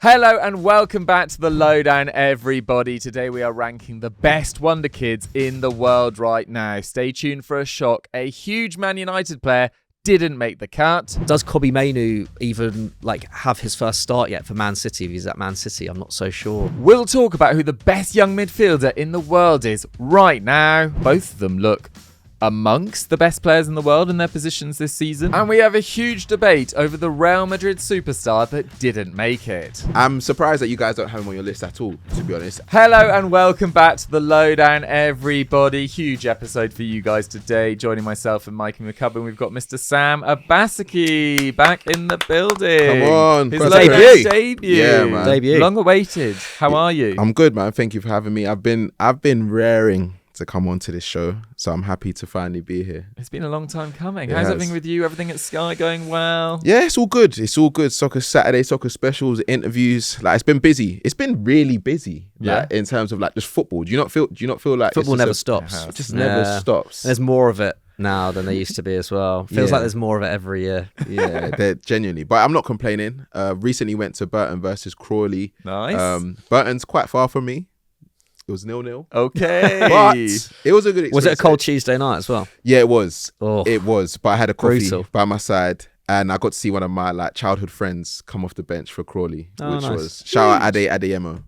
Hello and welcome back to the Lowdown, everybody. Today we are ranking the best wonder kids in the world right now. Stay tuned for a shock. A huge Man United player didn't make the cut. Does Kobbie Mainoo even have his first start yet for Man City if he's at Man City? I'm not so sure. We'll talk about who the best young midfielder in the world is right now. Both of them look amongst the best players in the world in their positions this season. And we have a huge debate over the Real Madrid superstar that didn't make it. I'm surprised that you guys don't have him on your list at all, to be honest. Hello and welcome back to the Lowdown, everybody. Huge episode for you guys today. Joining myself and Mikey and Sam, we've got Mr. Sam Abasaki back in the building. Come on. His debut. Yeah, man. Debut. Long awaited. How are you? I'm good, man. Thank you for having me. I've been raring to come on to this show, so I'm happy to finally be here. It's been a long time coming. It How's has. everything with you? Everything at Sky going well? Yeah, it's all good. It's all good. Soccer Saturday, soccer specials, interviews. It's been busy. It's been really busy. Yeah. In terms of just football. Do you not feel like Football never stops. It just never stops. There's more of it now than there used to be as well. Feels like there's more of it every year. Yeah, they're genuinely. But I'm not complaining. Recently went to Burton versus Crawley. Nice. Burton's quite far from me. It was 0-0. Okay. But it was a good experience. Was it a cold Tuesday night as well? Yeah, it was. Oh. It was. But I had a coffee Brutal. by my side and I got to see one of my childhood friends come off the bench for Crawley, which nice. was shout out Adeyemo.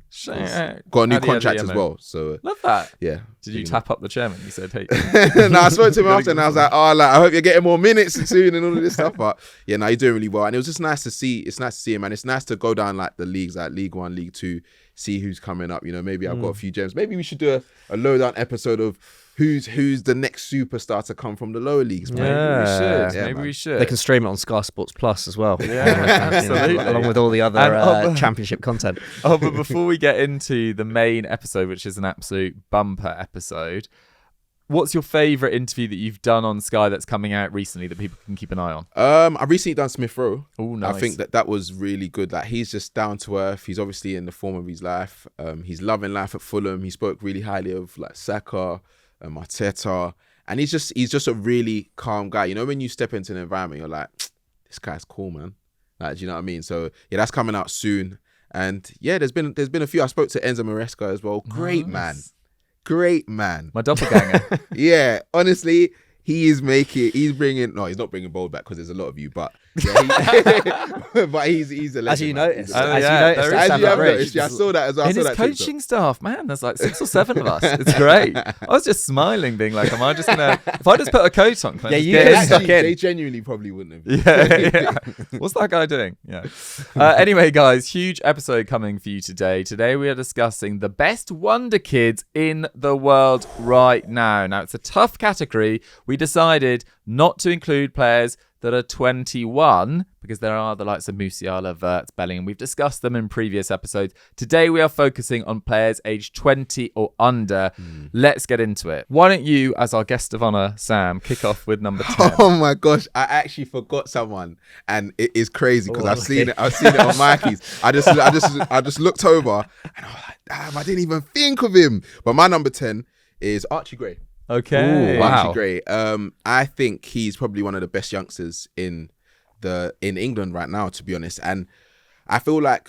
Got a new contract as well. So Love that. yeah. Did you tap up the chairman? You said, hey. No, I spoke to him after and I was like, I hope you're getting more minutes soon and all of this stuff. But yeah, no, he's doing really well. And it was just nice to see. It's nice to see him, and it's nice to go down the leagues, like League One, League Two, see who's coming up. Maybe I've got a few gems. Maybe we should do a lowdown episode of who's the next superstar to come from the lower leagues. Maybe we should. Yeah, Maybe man. we should. They can stream it on Sky Sports Plus as well. Yeah, absolutely. Along with all the other And, championship content. Oh, but before we get into the main episode, which is an absolute bumper episode, what's your favourite interview that you've done on Sky that's coming out recently that people can keep an eye on? I've recently done Smith Rowe. Oh, nice. I think that was really good. He's just down to earth. He's obviously in the form of his life. He's loving life at Fulham. He spoke really highly of Saka, Arteta, and he's just a really calm guy. When you step into an environment, you're like, this guy's cool, man. Do you know what I mean? So yeah, that's coming out soon. And yeah, there's been a few. I spoke to Enzo Maresca as well. Great man. My doppelganger. Yeah, honestly, he's bringing. No, he's not bringing bold back because there's a lot of you, but yeah, but he's a legend. As you man. noticed. He's a- Oh, yeah, there is As you have Bridge. noticed, yeah, I saw that as well. I In saw his that coaching TikTok. staff, man, there's 6 or 7 of us. It's great. I was just smiling, being like, am I just going to... If I just put a coat on, can I Yeah, just you get could in? stuck Actually, in. they genuinely probably wouldn't have. Yeah. What's that guy doing? Yeah. Anyway, guys, huge episode coming for you today. Today we are discussing the best wonder kids in the world right now. Now, it's a tough category. We decided not to include players that are 21 because there are the likes of Musiala, Wirtz, Bellingham. We've discussed them in previous episodes. Today we are focusing on players aged 20 or under. Let's get into it. Why don't you, as our guest of honour, Sam, kick off with number 10? Oh my gosh, I actually forgot someone, and it is crazy because I've seen it on Mikey's. I just looked over and I was like, damn, I didn't even think of him. But my number 10 is Archie Gray. Okay. Ooh, Wow. Archie Gray. I think he's probably one of the best youngsters in England right now, to be honest. And I feel like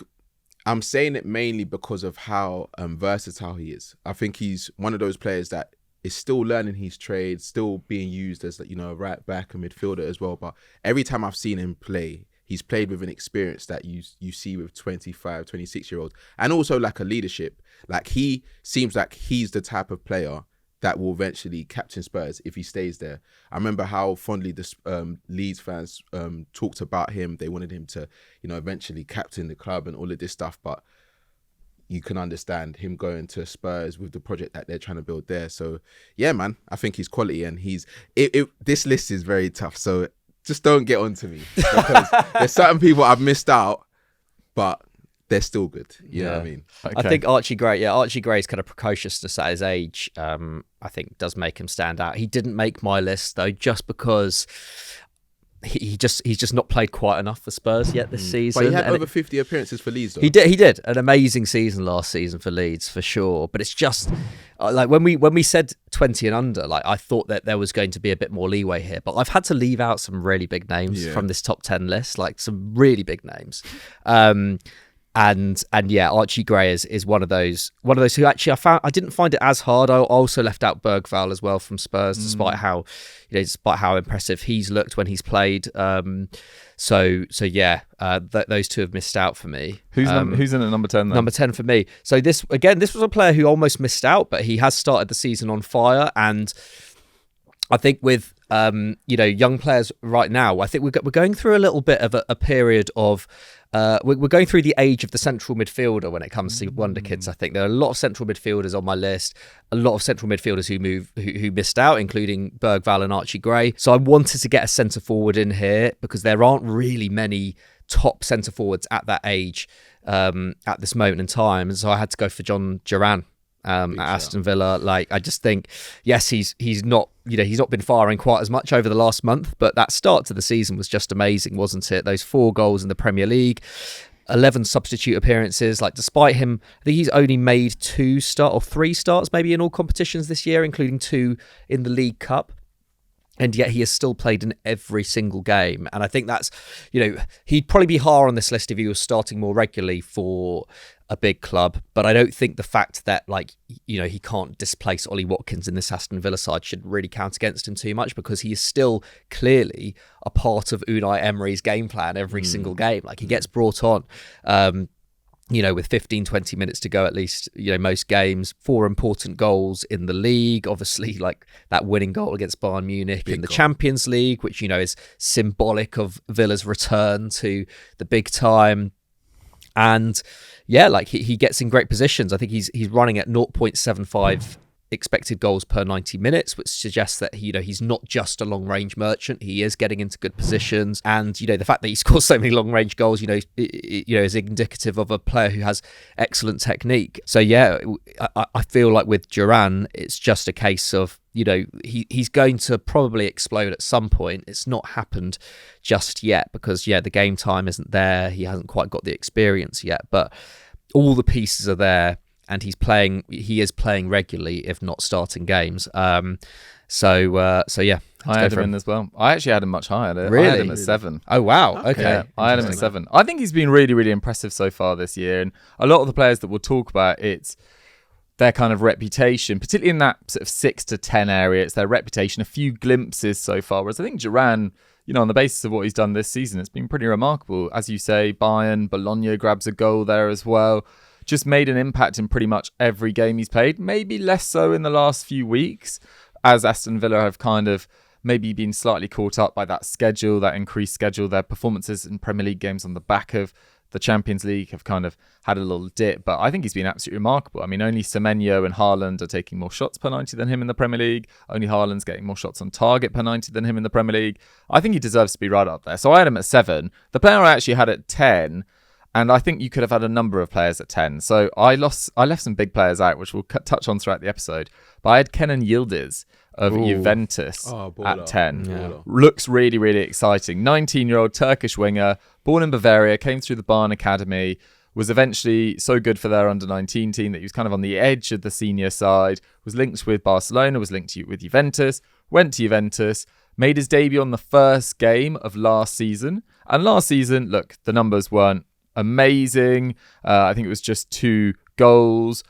I'm saying it mainly because of how versatile he is. I think he's one of those players that is still learning his trade, still being used as a right back and midfielder as well. But every time I've seen him play, he's played with an experience that you see with 25, 26-year-olds, and also a leadership. He seems like he's the type of player that will eventually captain Spurs if he stays there. I remember how fondly the Leeds fans talked about him. They wanted him to, eventually captain the club and all of this stuff. But you can understand him going to Spurs with the project that they're trying to build there. So yeah, man, I think he's quality, and this list is very tough. So just don't get onto me because there's certain people I've missed out, but they're still good. You know what I mean? Okay. I think Archie Gray's kind of precociousness at his age, I think does make him stand out. He didn't make my list though, just because he's just not played quite enough for Spurs yet this season. But he had over 50 appearances for Leeds though. He did an amazing season last season for Leeds for sure. But it's just when we said 20 and under, I thought that there was going to be a bit more leeway here. But I've had to leave out some really big names from this top 10 list, some really big names. And yeah, Archie Gray is one of those who actually I didn't find it as hard. I also left out Bergvall as well from Spurs, despite how impressive he's looked when he's played. So yeah, those two have missed out for me. Who's in at number 10 then? Number 10 for me. So this was a player who almost missed out, but he has started the season on fire. And I think with young players right now, I think we're going through a little bit of a period of we're going through the age of the central midfielder when it comes to Wonder Kids. I think there are a lot of central midfielders on my list, a lot of central midfielders who missed out, including Bergvall and Archie Gray. So I wanted to get a centre forward in here because there aren't really many top centre forwards at that age at this moment in time, and so I had to go for Jhon Duran. At Aston Villa. I just think, yes, he's not been firing quite as much over the last month, but that start to the season was just amazing, wasn't it? Those 4 goals in the Premier League, 11 substitute appearances. Despite him, I think he's only made 3 starts maybe in all competitions this year, including 2 in the League Cup. And yet he has still played in every single game. And I think that's, he'd probably be higher on this list if he was starting more regularly for a big club. But I don't think the fact that, he can't displace Ollie Watkins in this Aston Villa side should really count against him too much, because he is still clearly a part of Unai Emery's game plan every single game. He gets brought on. With 15, 20 minutes to go at least, most games, 4 important goals in the league. Obviously, that winning goal against Bayern Munich in the Champions League, which, is symbolic of Villa's return to the big time. And yeah, he gets in great positions. I think he's running at 0.75 expected goals per 90 minutes, which suggests that he's not just a long range merchant. He is getting into good positions, and the fact that he scores so many long range goals is indicative of a player who has excellent technique. So yeah, I feel like with Duran, it's just a case of he's going to probably explode at some point. It's not happened just yet because the game time isn't there. He hasn't quite got the experience yet, but all the pieces are there. And he is playing regularly, if not starting games. So yeah. I had him in as well. I actually had him much higher. Really? I had him at 7. Oh, wow. Okay. Yeah, I had him at 7. I think he's been really, really impressive so far this year. And a lot of the players that we'll talk about, it's their kind of reputation, particularly in that sort of 6 to 10 area. It's their reputation, a few glimpses so far. Whereas I think Duran, on the basis of what he's done this season, it's been pretty remarkable. As you say, Bayern, Bologna grabs a goal there as well. Just made an impact in pretty much every game he's played. Maybe less so in the last few weeks, as Aston Villa have kind of maybe been slightly caught up by that schedule, that increased schedule. Their performances in Premier League games on the back of the Champions League have kind of had a little dip. But I think he's been absolutely remarkable. I mean, only Semenyo and Haaland are taking more shots per 90 than him in the Premier League. Only Haaland's getting more shots on target per 90 than him in the Premier League. I think he deserves to be right up there. So I had him at 7. The player I actually had at 10... And I think you could have had a number of players at 10. So I left some big players out, which we'll touch on throughout the episode. But I had Kenan Yildiz of Juventus at 10. Yeah. Looks really, really exciting. 19-year-old Turkish winger, born in Bavaria, came through the Bayern Academy, was eventually so good for their under-19 team that he was kind of on the edge of the senior side, was linked with Barcelona, was linked with Juventus, went to Juventus, made his debut on the first game of last season. And last season, look, the numbers weren't amazing. I think it was just 2 goals,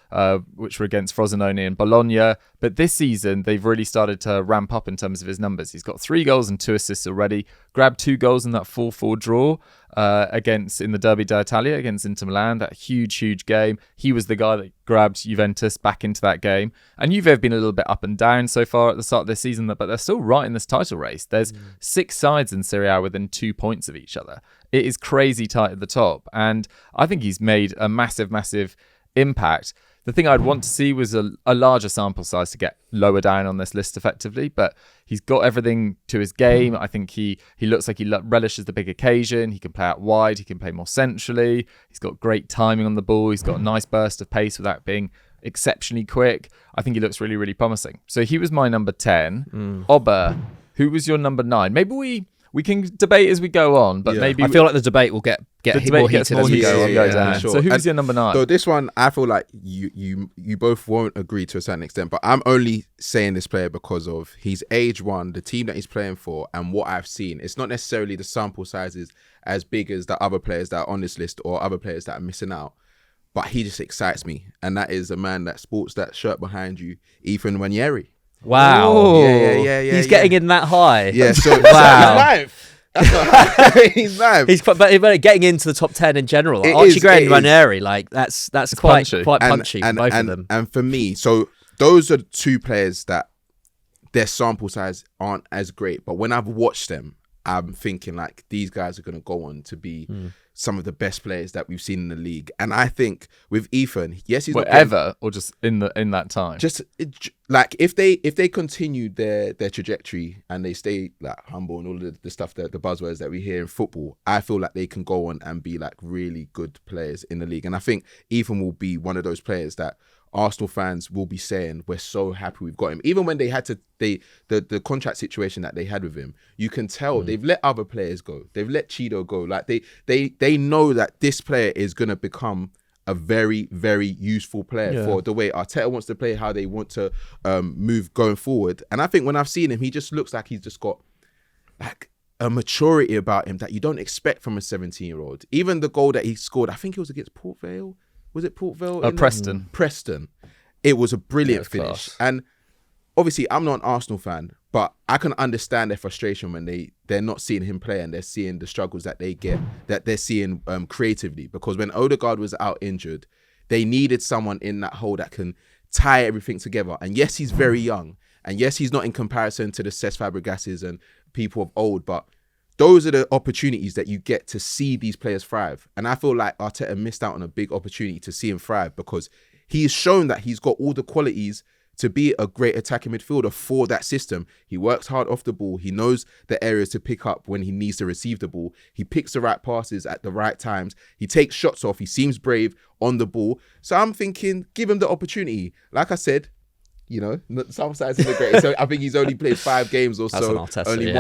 which were against Frosinone and Bologna. But this season, they've really started to ramp up in terms of his numbers. He's got 3 goals and 2 assists already. Grabbed 2 goals in that 4-4 draw in the Derby d'Italia against Inter Milan. That huge game. He was the guy that grabbed Juventus back into that game. And Juve have been a little bit up and down so far at the start of this season, but they're still right in this title race. There's 6 sides in Serie A within 2 points of each other. It is crazy tight at the top. And I think he's made a massive impact. The thing I'd want to see was a larger sample size to get lower down on this list effectively, but he's got everything to his game. I think he looks like he relishes the big occasion. He can play out wide. He can play more centrally. He's got great timing on the ball. He's got a nice burst of pace without being exceptionally quick. I think he looks really, really promising. So he was my number 10. Oba, who was your number 9? Maybe we can debate as we go on, but Yeah. more I feel like the debate will get more gets heated more as we heated go as on. we go yeah, down. for sure. So who's And your number 9? So this one, I feel like you both won't agree to a certain extent, but I'm only saying this player because of his age, one, the team that he's playing for, and what I've seen. It's not necessarily the sample sizes as big as the other players that are on this list or other players that are missing out, but he just excites me, and that is a man that sports that shirt behind you, Ethan Wanyeri. Wow. Ooh. Yeah. He's getting in that high. Yeah, so Wow. he's ninth. But getting into the top 10 in general. Like It Archie is, Gray it and Ranieri, like that's quite punchy. punchy for both of them. And for me, so those are the two players that their sample size aren't as great, but when I've watched them, I'm thinking like these guys are going to go on to be some of the best players that we've seen in the league. And I think with Ethan, yes, he's not Ever or just in that time. just like if they continue their trajectory and they stay like humble and all of the stuff that the buzzwords that we hear in football, I feel like they can go on and be like really good players in the league. And I think Ethan will be one of those players that Arsenal fans will be saying we're so happy we've got him. Even when they had to the contract situation that they had with him, you can tell they've let other players go. They've let Chido go. Like they know that this player is gonna become a very, very useful player for the way Arteta wants to play, how they want to move going forward. And I think when I've seen him, he just looks like he's just got like a maturity about him that you don't expect from a 17-year-old. Even the goal that he scored, I think it was against Port Vale. Was it Port Vale? Preston. Preston. It was a brilliant Yeah, finish. class. And obviously, I'm not an Arsenal fan, but I can understand their frustration when they're not seeing him play and they're seeing the struggles that they get, that they're seeing creatively. Because when Odegaard was out injured, they needed someone in that hole that can tie everything together. And yes, he's very young. And yes, he's not in comparison to the Cesc Fabregases and people of old, but those are the opportunities that you get to see these players thrive. And I feel like Arteta missed out on a big opportunity to see him thrive because he's shown that he's got all the qualities to be a great attacking midfielder for that system. He works hard off the ball. He knows the areas to pick up when he needs to receive the ball. He picks the right passes at the right times. He takes shots off. He seems brave on the ball. So I'm thinking, give him the opportunity. Like I said, you know, some sides isn't great. So I think he's only played 5 games or so, only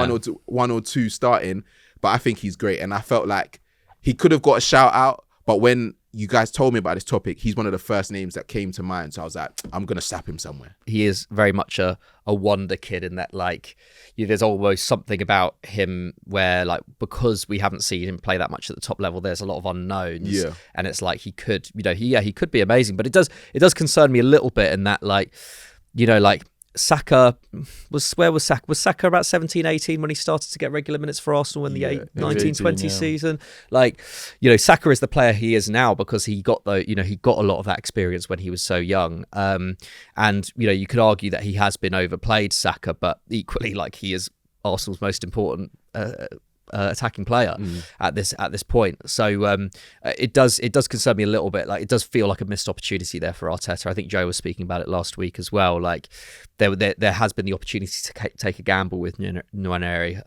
one or two starting. But I think he's great. And I felt like he could have got a shout out. But when you guys told me about this topic, he's one of the first names that came to mind. So I was like, I'm going to slap him somewhere. He is very much a wonder kid in that, like, there's almost something about him where, like, because we haven't seen him play that much at the top level, there's a lot of unknowns. Yeah. And it's like he could, he could be amazing. But it does concern me a little bit in that, like, like Saka was Saka? Was Saka about 17, 18 when he started to get regular minutes for Arsenal in the 1920 season? Like, Saka is the player he is now because he got he got a lot of that experience when he was so young. And you could argue that he has been overplayed, Saka, but equally, like, he is Arsenal's most important attacking player at this point. So it does concern me a little bit. Like, it does feel like a missed opportunity there for Arteta. I think Joe was speaking about it last week as well. Like, there has been the opportunity to take a gamble with Nwaneri,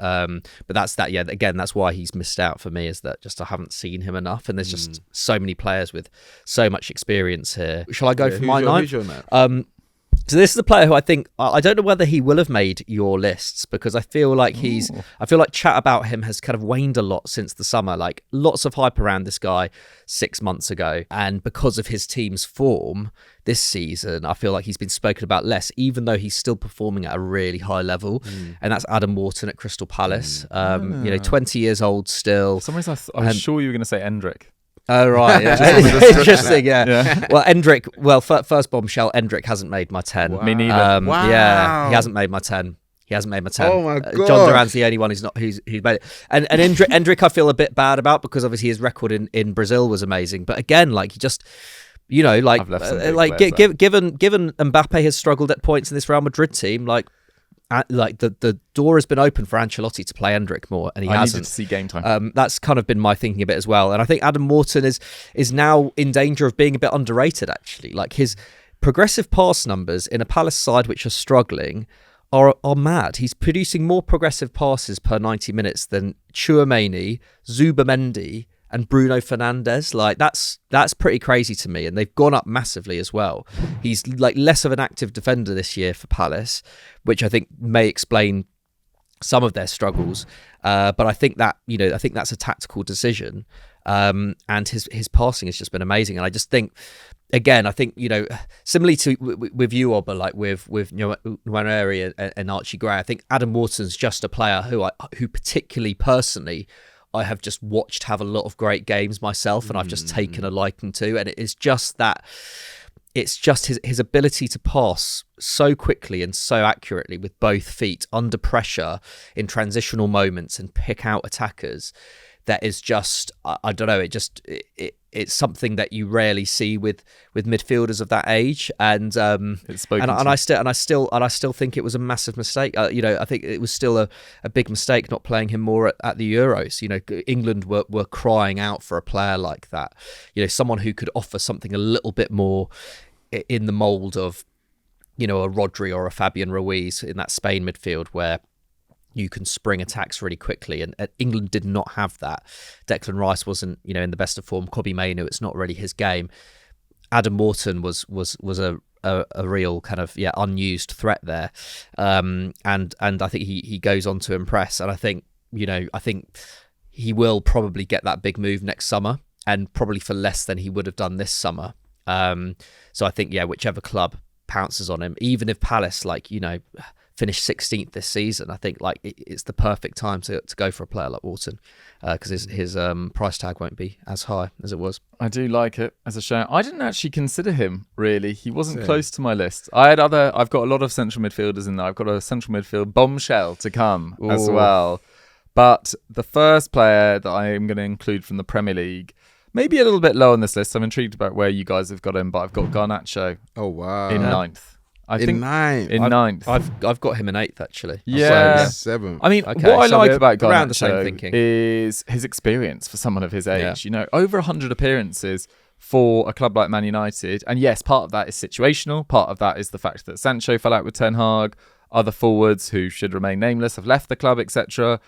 but that's that. Yeah, again, that's why he's missed out for me. Is that just I haven't seen him enough, and there's just so many players with so much experience here. Shall I go for my ninth? Who's your ninth? So this is the player who I think, I don't know whether he will have made your lists because I feel like chat about him has kind of waned a lot since the summer. Like, lots of hype around this guy 6 months ago. And because of his team's form this season, I feel like he's been spoken about less, even though he's still performing at a really high level. And that's Adam Wharton at Crystal Palace. 20 years old still. For some reason, I was sure you were going to say Endrick. Oh, right. Yeah. Interesting, yeah. Well, Endrick, first bombshell, Endrick hasn't made my 10. Wow. Me neither. Wow. Yeah, he hasn't made my 10. Oh my God. Jhon Duran's the only one who's made it. And Endrick I feel a bit bad about because obviously his record in Brazil was amazing. But again, like, he just... given Mbappe has struggled at points in this Real Madrid team, the door has been open for Ancelotti to play Endrick more, and he hasn't. I needed to see game time. That's kind of been my thinking a bit as well. And I think Adam Wharton is now in danger of being a bit underrated, actually. Like, his progressive pass numbers in a Palace side which are struggling are mad. He's producing more progressive passes per 90 minutes than Tchouaméni, Zubamendi, and Bruno Fernandes. Like, that's pretty crazy to me, and they've gone up massively as well. He's like less of an active defender this year for Palace, which I think may explain some of their struggles. But I think that, I think that's a tactical decision. And his passing has just been amazing. And I just think, again, I think, similarly to with you, Oba, like with Nwaneri and Archie Gray, I think Adam Wharton's just a player who particularly personally I have just watched have a lot of great games myself, and I've just taken a liking to. And it is just that. It's just his ability to pass so quickly and so accurately with both feet under pressure in transitional moments and pick out attackers. That is just, I don't know, it's something that you rarely see with midfielders of that age, and I still think it was a massive mistake. I think it was still a big mistake not playing him more at the Euros. England were crying out for a player like that. Someone who could offer something a little bit more in the mould of, a Rodri or a Fabian Ruiz in that Spain midfield where you can spring attacks really quickly, and England did not have that. Declan Rice wasn't, in the best of form. Kobbie Mainoo, it's not really his game. Adam Wharton was a real kind of unused threat there, and I think he goes on to impress. And I think he will probably get that big move next summer, and probably for less than he would have done this summer. So I think whichever club pounces on him, even if Palace finished 16th this season, I think it's the perfect time to go for a player like Wharton, because his price tag won't be as high as it was. I do like it as a shout. I didn't actually consider him, really. He wasn't close to my list. I've got a lot of central midfielders in there. I've got a central midfield bombshell to come as well. But the first player that I am going to include from the Premier League, maybe a little bit low on this list. I'm intrigued about where you guys have got him, but I've got Garnacho. Oh, wow. In ninth. Ninth. I've got him in 8th, actually. Yeah. 7th. I mean, Okay, what I so like we're about around the same Garnacho thinking. is his experience for someone of his age. Over 100 appearances for a club like Man United. And yes, part of that is situational. Part of that is the fact that Sancho fell out with Ten Hag. Other forwards who should remain nameless have left the club, etc.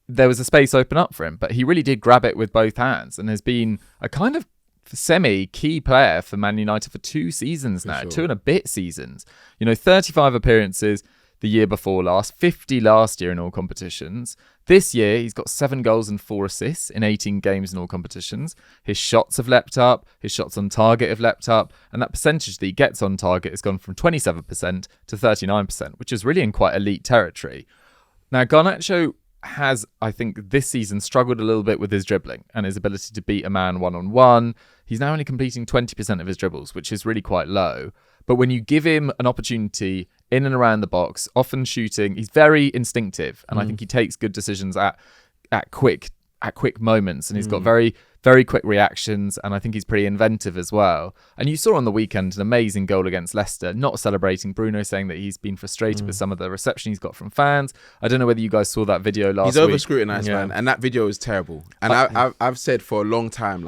There was a space open up for him, but he really did grab it with both hands and has been a kind of semi-key player for Man United for 2 seasons now, 2 and a bit seasons. 35 appearances the year before last, 50 last year in all competitions. This year, he's got 7 goals and 4 assists in 18 games in all competitions. His shots have leapt up, his shots on target have leapt up, and that percentage that he gets on target has gone from 27% to 39%, which is really in quite elite territory. Now, Garnacho has, I think, this season struggled a little bit with his dribbling and his ability to beat a man one-on-one. He's now only completing 20% of his dribbles, which is really quite low. But when you give him an opportunity in and around the box, often shooting, he's very instinctive. And I think he takes good decisions at quick moments. And he's got very, very quick reactions. And I think he's pretty inventive as well. And you saw on the weekend an amazing goal against Leicester, not celebrating. Bruno saying that he's been frustrated with some of the reception he's got from fans. I don't know whether you guys saw that video last week. He's over-scrutinized, man. And that video is terrible. And I've said for a long time,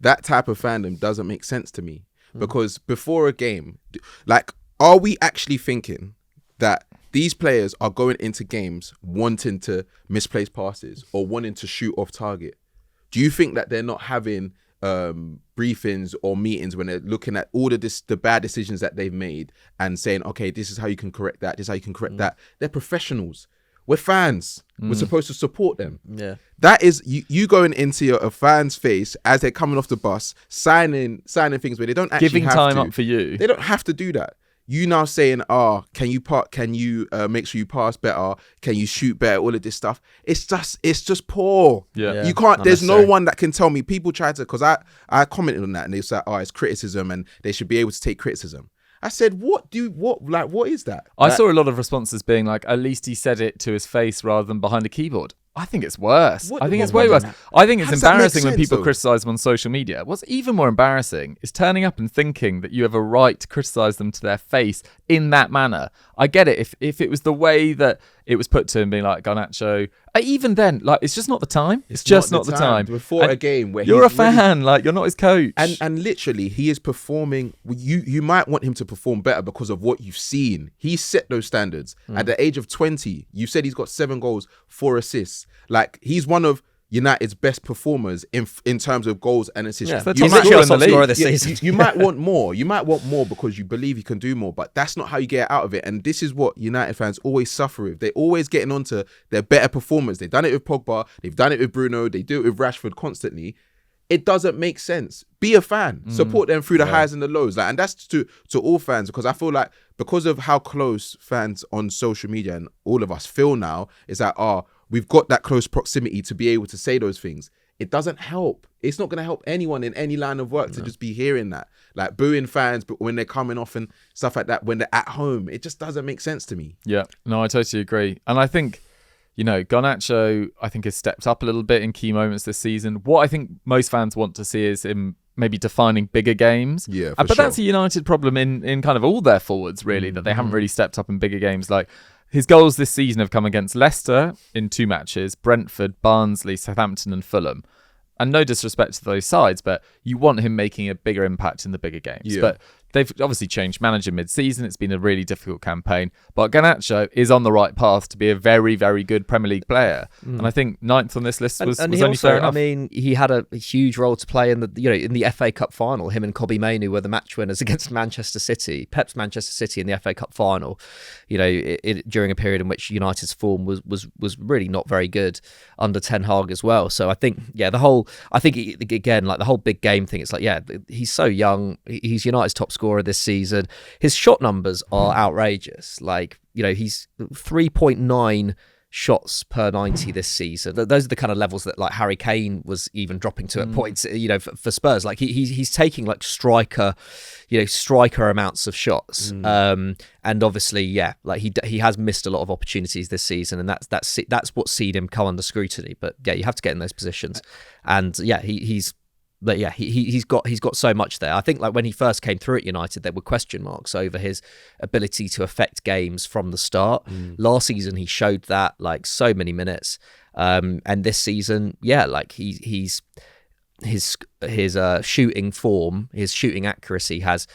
that type of fandom doesn't make sense to me. Because before a game, are we actually thinking that these players are going into games wanting to misplace passes or wanting to shoot off target? Do you think that they're not having briefings or meetings when they're looking at all of the bad decisions that they've made and saying, okay, this is how you can correct that, this is how you can correct that? They're professionals. We're fans. We're supposed to support them. Yeah, that is you going into a fan's face as they're coming off the bus, signing things where they don't actually giving time up for you. They don't have to do that. You now saying, can you make sure you pass better? Can you shoot better? All of this stuff. It's just poor. Yeah. You can't. There's no one that can tell me. People try to, because I commented on that and they said, it's criticism and they should be able to take criticism. I said, what is that? I saw a lot of responses being like, at least he said it to his face rather than behind a keyboard. I think it's worse. I think it's way worse. I think it's embarrassing when people criticize them on social media. What's even more embarrassing is turning up and thinking that you have a right to criticize them to their face in that manner. I get it. If it was the way that it was put to him, being like, Garnacho, even then, it's just not the time. It's just not the time. Before a game where you're a fan, you're not his coach. And literally, he is performing. You might want him to perform better because of what you've seen. He set those standards. At the age of 20, you said he's got 7 goals, 4 assists. He's one of United's best performers in terms of goals and assists. Yeah, He's literally our top scorer this season. You might want more. You might want more because you believe he can do more, but that's not how you get out of it. And this is what United fans always suffer with. They're always getting onto their better performers. They've done it with Pogba. They've done it with Bruno. They do it with Rashford constantly. It doesn't make sense. Be a fan. Support them through the highs and the lows. And that's to all fans, because I feel like because of how close fans on social media and all of us feel now, is that, we've got that close proximity to be able to say those things. It doesn't help. It's not going to help anyone in any line of work to just be hearing that. Like booing fans, but when they're coming off and stuff like that, when they're at home, it just doesn't make sense to me. Yeah, no, I totally agree. And I think, Garnacho, I think, has stepped up a little bit in key moments this season. What I think most fans want to see is him maybe defining bigger games. Yeah, but that's a United problem in kind of all their forwards, really, that they haven't really stepped up in bigger games. Like, his goals this season have come against Leicester in 2 matches, Brentford, Barnsley, Southampton and Fulham. And no disrespect to those sides, but you want him making a bigger impact in the bigger games. Yeah. But they've obviously changed manager mid-season. It's been a really difficult campaign. But Garnacho is on the right path to be a very, very good Premier League player. And I think 9th on this list was only also, fair enough. I mean, he had a huge role to play in the FA Cup final. Him and Kobbie Mainoo were the match winners against Manchester City. Pep's Manchester City in the FA Cup final. During a period in which United's form was really not very good under Ten Hag as well. So I think, the whole big game thing. It's like, he's so young. He's United's top scorer this season. His shot numbers are outrageous. Like, he's 3.9 shots per 90 this season. Those are the kind of levels that like Harry Kane was even dropping to at points, for Spurs. Like he's taking like striker amounts of shots. And obviously, like he has missed a lot of opportunities this season, and that's what seen him come under scrutiny. But you have to get in those positions, and he's got so much there. I think like when he first came through at United, there were question marks over his ability to affect games from the start. Last season, he showed that, like, so many minutes. And this season, like his shooting form, his shooting accuracy has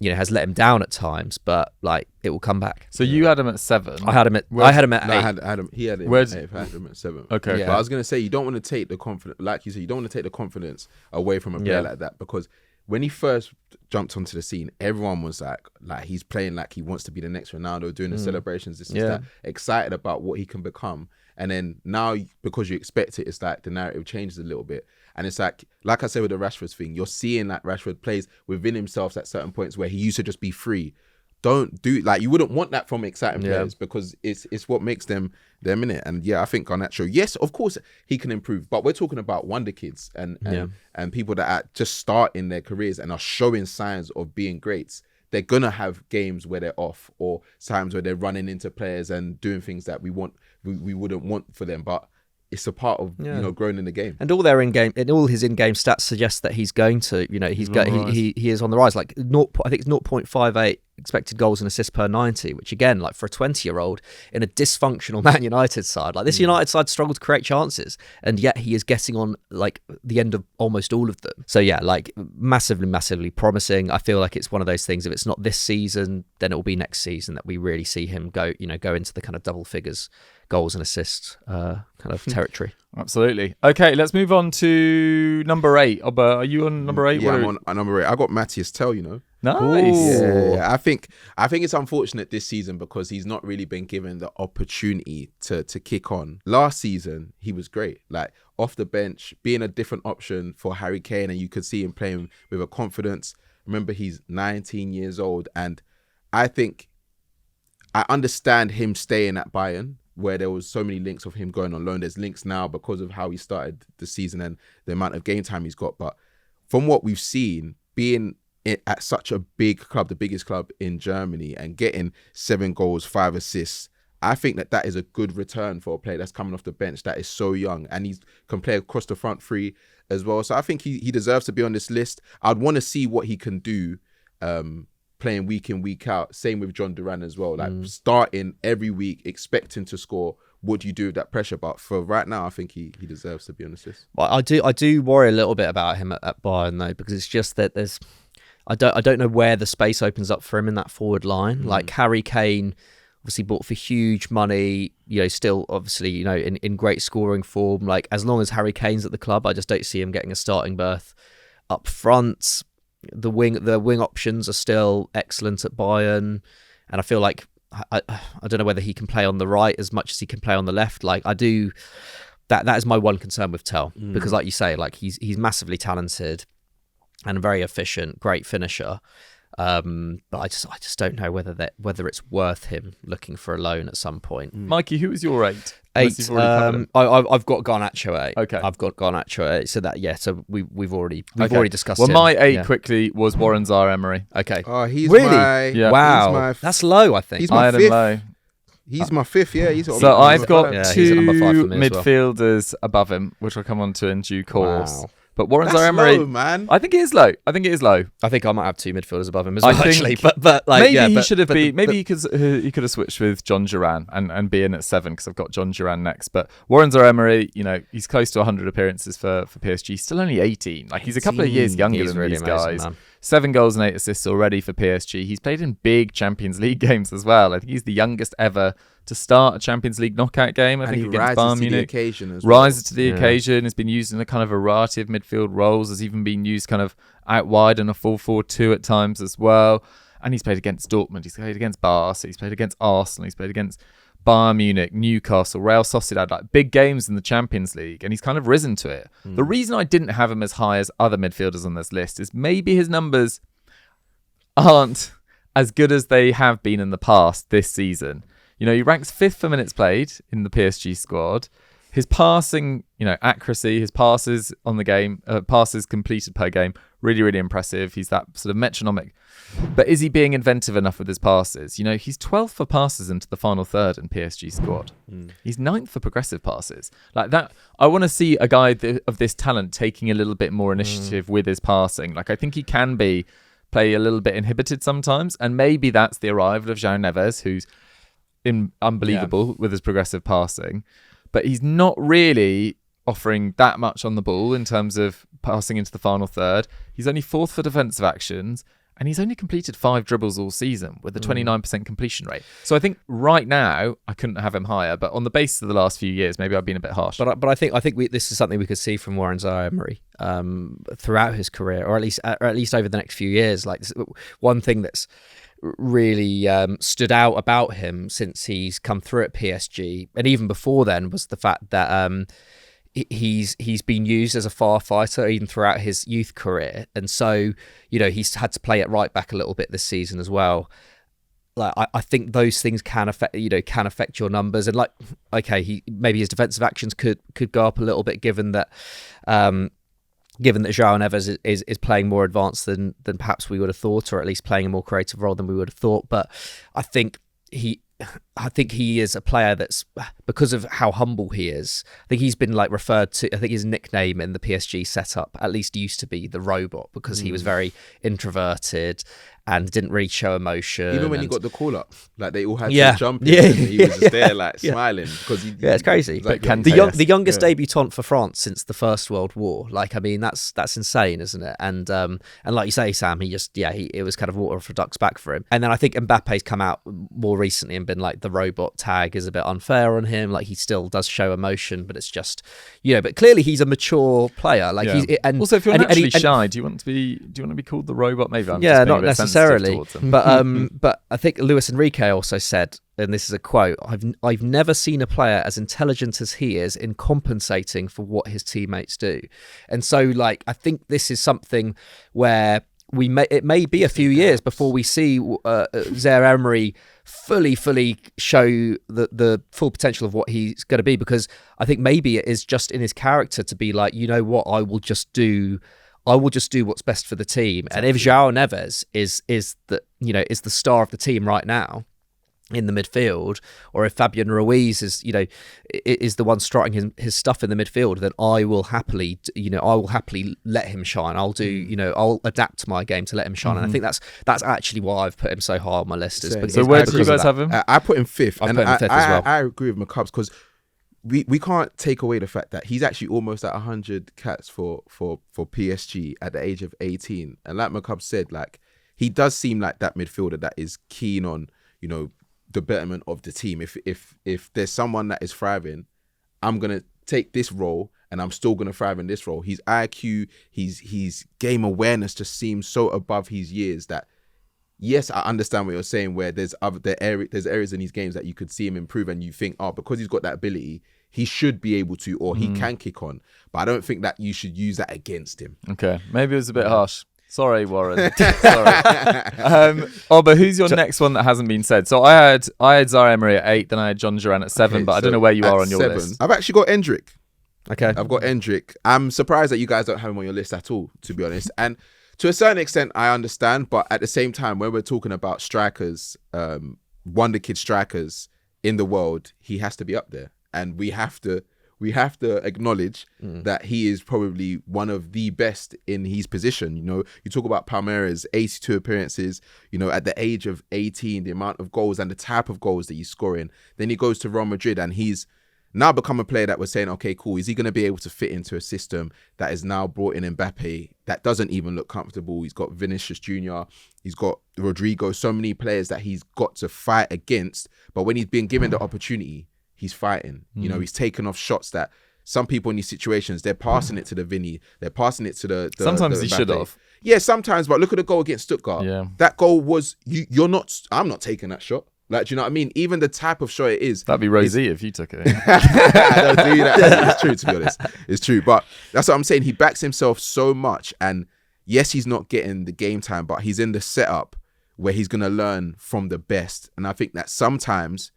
let him down at times, but like it will come back. So you had him at 7. I had him at 8. He had him at 8. I had him at 7. Okay. But I was going to say, you don't want to take the confidence, like you said, you don't want to take the confidence away from a player like that, because when he first jumped onto the scene, everyone was like he's playing like he wants to be the next Ronaldo, doing the celebrations, this and that, excited about what he can become. And then now, because you expect it, it's like the narrative changes a little bit. And it's like I said with the Rashford thing, you're seeing that Rashford plays within himself at certain points where he used to just be free. Don't do, like, you wouldn't want that from exciting players, because it's what makes them in it. And I think Garnacho, yes, of course he can improve, but we're talking about wonder kids and people that are just starting their careers and are showing signs of being greats. They're gonna have games where they're off, or times where they're running into players and doing things that we wouldn't want for them, but it's a part of growing in the game. And all his in-game stats suggest that he's going to, he is on the rise. Like I think it's 0.58 expected goals and assists per 90, which again, like for a 20-year-old in a dysfunctional Man United side, like this United side struggled to create chances, and yet he is getting on like the end of almost all of them. So like massively, massively promising. I feel like it's one of those things, if it's not this season, then it will be next season that we really see him go into the kind of double figures goals and assists kind of territory. Absolutely. Okay, let's move on to number 8. Are you on number 8? Yeah, I'm on number 8. I got Mathys Tel, Nice. Yeah. I think it's unfortunate this season because he's not really been given the opportunity to kick on. Last season, he was great. Like off the bench, being a different option for Harry Kane, and you could see him playing with a confidence. Remember, he's 19 years old, and I think I understand him staying at Bayern, where there was so many links of him going on loan. There's links now because of how he started the season and the amount of game time he's got. But from what we've seen, being at such a big club, the biggest club in Germany, and getting 7 goals, 5 assists, I think that is a good return for a player that's coming off the bench that is so young, and he can play across the front three as well. So I think he deserves to be on this list. I'd want to see what he can do playing week in, week out. Same with Jhon Duran as well. Like starting every week, expecting to score. What do you do with that pressure? But for right now, I think he deserves to be on this list. Well, I do worry a little bit about him at Bayern though, because it's just that I don't know where the space opens up for him in that forward line. Like Harry Kane obviously bought for huge money, still obviously, in great scoring form. Like, as long as Harry Kane's at the club, I just don't see him getting a starting berth up front. The wing options are still excellent at Bayern, and I feel like I don't know whether he can play on the right as much as he can play on the left. Like, I do. That is my one concern with Tel, because like you say, like he's massively talented and very efficient, great finisher. But I just don't know whether it's worth him looking for a loan at some point. Mikey, who was your 8? I've got Garnacho at 8. Okay, I've got Garnacho at 8. So that so we've already discussed. Well, him. my 8 quickly was Warren Zaire-Emery. Okay. Oh, he's really? my wow. That's low. I think he's my I had him fifth. low. He's my 5th. Yeah, he's So I've got he's at number 5 2 for me as well. midfielders above him, which I'll come on to in due course. Wow. But Warren That's Zaire-Emery, low, man. I think it is low. I think I might have 2 midfielders above him as I well, think actually. But like, maybe he should have but been. Maybe he could have switched with Jhon Duran and be in at 7, because I've got Jhon Duran next. But Warren Zaire-Emery, he's close to 100 appearances for PSG. Still only 18. Like, he's a couple of years younger than really these amazing, guys. man. 7 goals and 8 assists already for PSG. He's played in big Champions League games as well. I think he's the youngest ever to start a Champions League knockout game. I think against Bayern Munich. Rises to the occasion. Has been used in a kind of variety of midfield roles. Has even been used kind of out wide in a 4-4-2 at times as well. And he's played against Dortmund. He's played against Barca. He's played against Arsenal. He's played against Bayern Munich, Newcastle, Real Sociedad, like big games in the Champions League, and he's kind of risen to it. The reason I didn't have him as high as other midfielders on this list is maybe his numbers aren't as good as they have been in the past this season. He ranks 5th for minutes played in the PSG squad. His passing, accuracy, his passes on the game, passes completed per game, really, really impressive. He's that sort of metronomic. But is he being inventive enough with his passes? He's 12th for passes into the final third in PSG squad. He's 9th for progressive passes. Like that, I want to see a guy of this talent taking a little bit more initiative with his passing. Like, I think he can play a little bit inhibited sometimes, and maybe that's the arrival of Joao Neves, who's unbelievable with his progressive passing. But he's not really offering that much on the ball in terms of passing into the final third. He's only 4th for defensive actions, and he's only completed 5 dribbles all season with a 29% completion rate. So I think right now I couldn't have him higher, but on the basis of the last few years, maybe I've been a bit harsh. But I think this is something we could see from Warren Zaire-Emery throughout his career, or at least over the next few years. Like, one thing that's really stood out about him since he's come through at PSG, and even before then, was the fact that he's been used as a firefighter even throughout his youth career, and so he's had to play at right back a little bit this season as well. Like, I think those things can affect your numbers, and like, okay, maybe his defensive actions could go up a little bit given that Joao Neves is playing more advanced than perhaps we would have thought, or at least playing a more creative role than we would have thought. But I think he is a player that's, because of how humble he is, I think he's been referred to, I think his nickname in the PSG setup at least used to be the robot, because he was very introverted and didn't really show emotion. Even when he got the call up, they all had to jump in, and he was just there smiling, because it's crazy. But the youngest debutant for France since the First World War. That's insane, isn't it? And like you say, Sam, it was kind of water off a duck's back for him. And then I think Mbappe's come out more recently and been like, the robot tag is a bit unfair on him. Like, he still does show emotion, but it's just, but clearly he's a mature player. Like, also, if you're naturally shy, do you want to be called the robot? Maybe I'm not necessarily. But I think Luis Enrique also said, and this is a quote, I've never seen a player as intelligent as he is in compensating for what his teammates do. And so, I think this is something where it may be a few years before we see Zaire-Emery fully show the full potential of what he's going to be, because I think maybe it is just in his character to be like, what, I will just do what's best for the team. Exactly. And if Joao Neves is the star of the team right now in the midfield, or if Fabian Ruiz is the one starting his stuff in the midfield, then I will happily let him shine. I'll adapt my game to let him shine. And I think that's actually why I've put him so high on my list. So where do you guys have him? I put him 5th. I put him 5th as well. I agree with McCubbs, because we can't take away the fact that he's actually almost at 100 cats for PSG at the age of 18. And like McCubbs said, he does seem like that midfielder that is keen on, the betterment of the team. If there's someone that is thriving, I'm gonna take this role and I'm still gonna thrive in this role. His IQ, his game awareness just seems so above his years that, yes, I understand what you're saying, where there's areas in his games that you could see him improve and you think, oh, because he's got that ability, he should be able to, or he can kick on. But I don't think that you should use that against him. Okay, maybe it was a bit harsh. Sorry, Warren. Sorry. But who's your next one that hasn't been said? So I had Zaire-Emery at 8, then I had Jhon Duran at 7, but I don't know where you are on your list. I've actually got Endrick. Okay. I've got Endrick. I'm surprised that you guys don't have him on your list at all, to be honest. And to a certain extent, I understand, but at the same time, when we're talking about strikers, wonder kid strikers in the world, he has to be up there. And we have to acknowledge that he is probably one of the best in his position. You know, you talk about Palmeiras, 82 appearances, you know, at the age of 18, the amount of goals and the type of goals that he's scoring. Then he goes to Real Madrid and he's now become a player that we're saying, okay, cool, is he going to be able to fit into a system that is now brought in Mbappe that doesn't even look comfortable? He's got Vinicius Jr., he's got Rodrigo, so many players that he's got to fight against. But when he's been given the opportunity, he's fighting. You know, he's taken off shots that some people in these situations, they're passing it to the Vinny, they're passing it to the sometimes the he should have. Yeah, sometimes, but look at the goal against Stuttgart. Yeah. That goal was, I'm not taking that shot. Like, do you know what I mean? Even the type of shot it is. That'd be Rosie if you took it. I don't do that. It's true, to be honest. It's true. But that's what I'm saying. He backs himself so much. And yes, he's not getting the game time, but he's in the setup where he's going to learn from the best. And I think that sometimes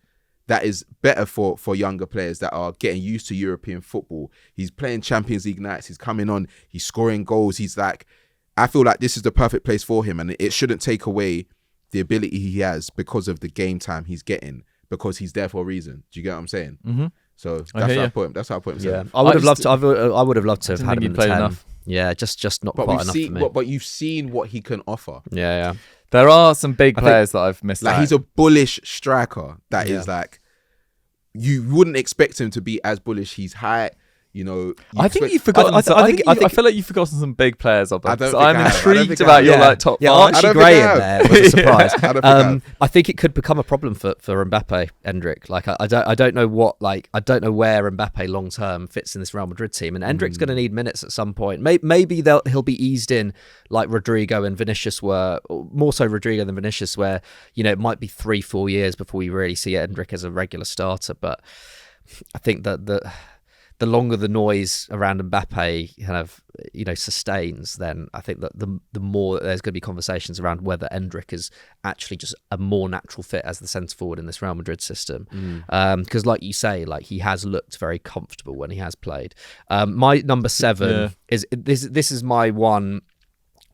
that is better for younger players that are getting used to European football. He's playing Champions League nights. He's coming on. He's scoring goals. He's like, I feel like this is the perfect place for him. And it shouldn't take away the ability he has because of the game time he's getting, because he's there for a reason. Do you get what I'm saying? Mm-hmm. So that's how I put him. That's how I put him. Yeah, I would have loved to. I would have loved to have had him in 10. Enough. Yeah, just not quite enough for me. But you've seen what he can offer. Yeah. There are some big players that I've missed. Like, he's a bullish striker that is like, you wouldn't expect him to be as bullish. He's high. You know, I think you forgot. I feel like you've forgotten some big players. I'm intrigued about your top 5. Yeah, Archie Gray in there was a surprise. I think it could become a problem for Mbappe, Endrick. Like, I don't know where Mbappe long term fits in this Real Madrid team, and Endrick's going to need minutes at some point. Maybe he'll be eased in like Rodrigo and Vinicius were, or more so Rodrigo than Vinicius, where, you know, it might be 3-4 years before we really see Endrick as a regular starter. But I think that the longer the noise around Mbappe kind of, you know, sustains, then I think that the more there's going to be conversations around whether Endrick is actually just a more natural fit as the centre forward in this Real Madrid system. Because like you say, like, he has looked very comfortable when he has played. My number 7 is this is my one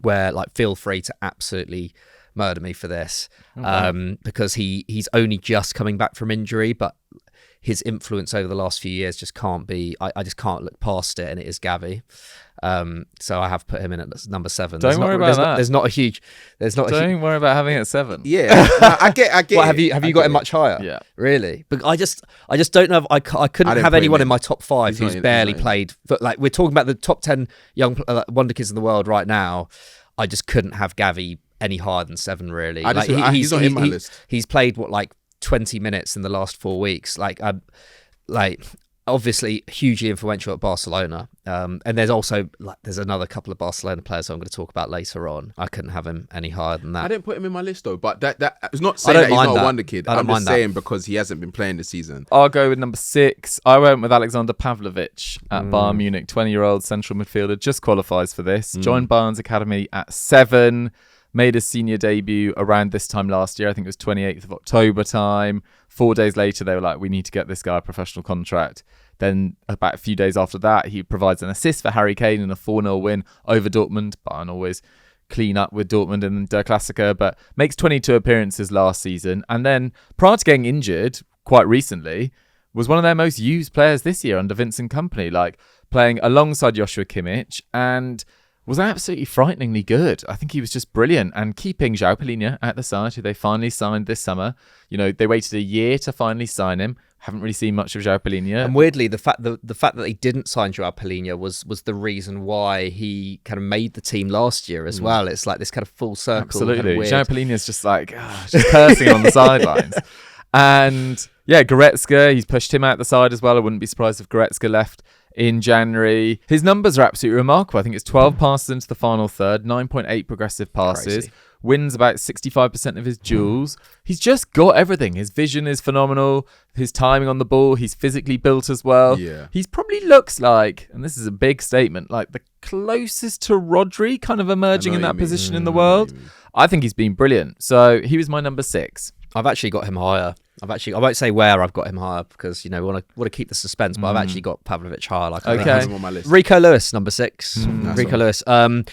where, like, feel free to absolutely murder me for this, because he's only just coming back from injury, but his influence over the last few years just can't be. I just can't look past it, and it is Gavi. So I have put him in at number 7. Don't worry about that. Don't worry about having it at 7. Yeah, I get. What, have you got him much higher? Yeah, really. But I just don't know. I couldn't have anyone in my top 5 who's barely played. But, like, we're talking about the top 10 young wonder kids in the world right now. I just couldn't have Gavi any higher than 7. Really, he's not in my list. He's played 20 minutes in the last 4 weeks. Like, obviously hugely influential at Barcelona. And there's also, there's another couple of Barcelona players I'm going to talk about later on. I couldn't have him any higher than that. I didn't put him in my list though, but that is not saying that he's not a wonder kid. I'm just saying because he hasn't been playing this season. I'll go with number 6. I went with Alejandro Pavlovic at Bayern Munich, 20-year-old central midfielder, just qualifies for this. Joined Bayern's academy at 7. Made his senior debut around this time last year. I think it was 28th of October time. 4 days later, they were like, we need to get this guy a professional contract. Then about a few days after that, he provides an assist for Harry Kane in a 4-0 win over Dortmund. Bayern always clean up with Dortmund in Der Klassiker, but makes 22 appearances last season. And then prior to getting injured quite recently, was one of their most used players this year under Vincent Kompany, like playing alongside Joshua Kimmich, and was absolutely frighteningly good. I think he was just brilliant. And keeping Joao Palhinha at the side, who they finally signed this summer. You know, they waited a year to finally sign him. Haven't really seen much of Joao Palhinha. And weirdly, the fact that they didn't sign Joao Palhinha was the reason why he kind of made the team last year as well. It's like this kind of full circle. Absolutely. Kind of Joao Palhinha's just like, just cursing on the sidelines. And yeah, Goretzka, he's pushed him out the side as well. I wouldn't be surprised if Goretzka left in January. His numbers are absolutely remarkable. I think it's 12 passes into the final third, 9.8 progressive passes. Crazy. Wins about 65% of his duels. He's just got everything. His vision is phenomenal. His timing on the ball. He's physically built as well. Yeah. He's probably looks like, and this is a big statement, like the closest to Rodri kind of emerging in that position in the world. I think he's been brilliant. So he was my number 6. I've actually got him higher. I won't say where I've got him higher because, we want to keep the suspense, but I've actually got Pavlovic higher. Like, Okay. I have him on my list. Rico Lewis, number 6. Nice Rico one.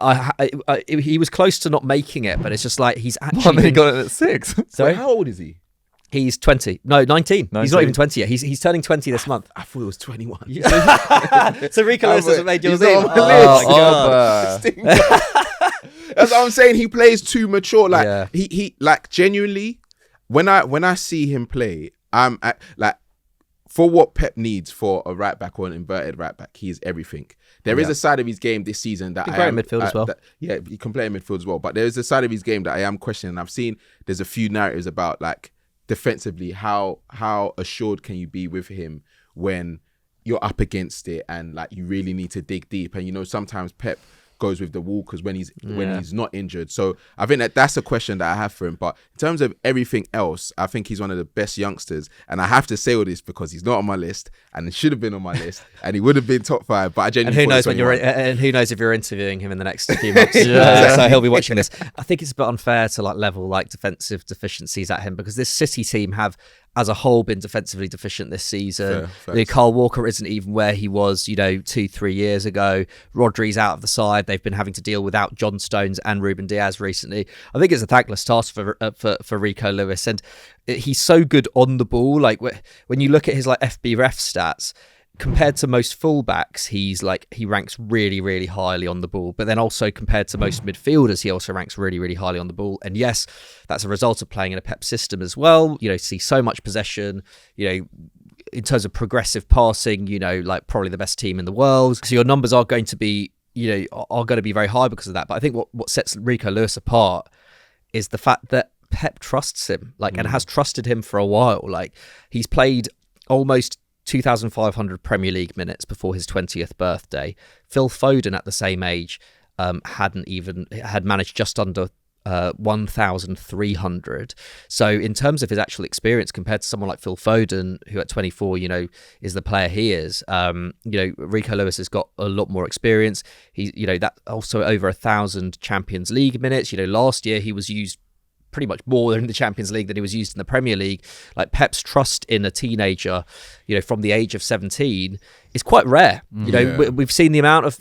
Lewis. He was close to not making it, but it's just like he's actually. Well, then he got it at 6. Sorry? Wait, how old is he? He's 20. No, 19. He's not even 20 yet. He's turning 20 this month. I thought it was 21. So Rico Lewis hasn't made your He's team. not on my list. That's what I'm saying. He plays too mature. Like Yeah. he like genuinely. When I see him play, I'm like, for what Pep needs for a right back or an inverted right back, he is everything. There is a side of his game this season that He I can play am in midfield as well. Yeah, he can play in midfield as well. But there is a side of his game that I am questioning. I've seen there's a few narratives about like defensively how assured can you be with him when you're up against it and like you really need to dig deep. And sometimes Pep goes with the walkers when he's not injured. So I think that's a question that I have for him. But in terms of everything else, I think he's one of the best youngsters. And I have to say all this because he's not on my list, and he should have been on my list, and he would have been top 5. But I genuinely And who knows if you're interviewing him in the next few months? So he'll be watching this. I think it's a bit unfair to level defensive deficiencies at him because this City team have, as a whole, been defensively deficient this season. Kyle Walker isn't even where he was, 2-3 years ago. Rodri's out of the side. They've been having to deal without John Stones and Ruben Diaz recently. I think it's a thankless task for Rico Lewis, and he's so good on the ball. Like when you look at his FBref stats, compared to most fullbacks, he ranks really, really highly on the ball. But then also compared to most midfielders, he also ranks really, really highly on the ball. And yes, that's a result of playing in a Pep system as well. See so much possession, in terms of progressive passing, probably the best team in the world. So your numbers are going to be, are going to be very high because of that. But I think what sets Rico Lewis apart is the fact that Pep trusts him, and has trusted him for a while. He's played almost 2,500 Premier League minutes before his 20th birthday. Phil Foden at the same age had managed just under 1,300. So in terms of his actual experience compared to someone like Phil Foden, who at 24, is the player he is, Rico Lewis has got a lot more experience. He's, that also over 1,000 Champions League minutes. Last year he was used pretty much more in the Champions League than he was used in the Premier League. Pep's trust in a teenager, from the age of 17 is quite rare. We've seen the amount of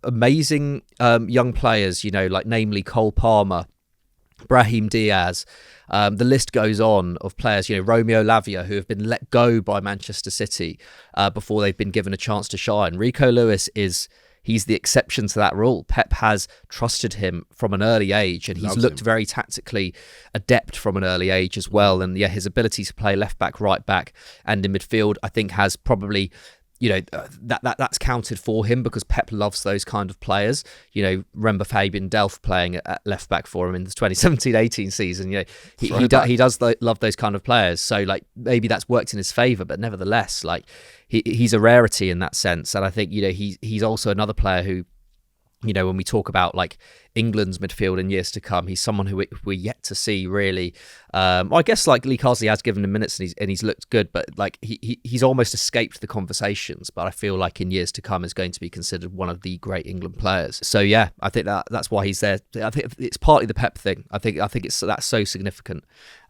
amazing young players, namely Cole Palmer, Brahim Diaz. The list goes on of players, Romeo Lavia, who have been let go by Manchester City before they've been given a chance to shine. Rico Lewis he's the exception to that rule. Pep has trusted him from an early age, and he's looked very tactically adept from an early age as well. And his ability to play left back, right back, and in midfield, I think has probably, that's counted for him because Pep loves those kind of players. Remember Fabian Delph playing at left back for him in the 2017-18 season. He does love those kind of players. So maybe that's worked in his favour, but nevertheless, he's a rarity in that sense. And I think he's also another player who, when we talk about England's midfield in years to come, he's someone who we're yet to see really. I guess Lee Carsley has given him minutes and he's looked good, but he's almost escaped the conversations. But I feel in years to come is going to be considered one of the great England players. So yeah, I think that's why he's there. I think it's partly the Pep thing. I think that's so significant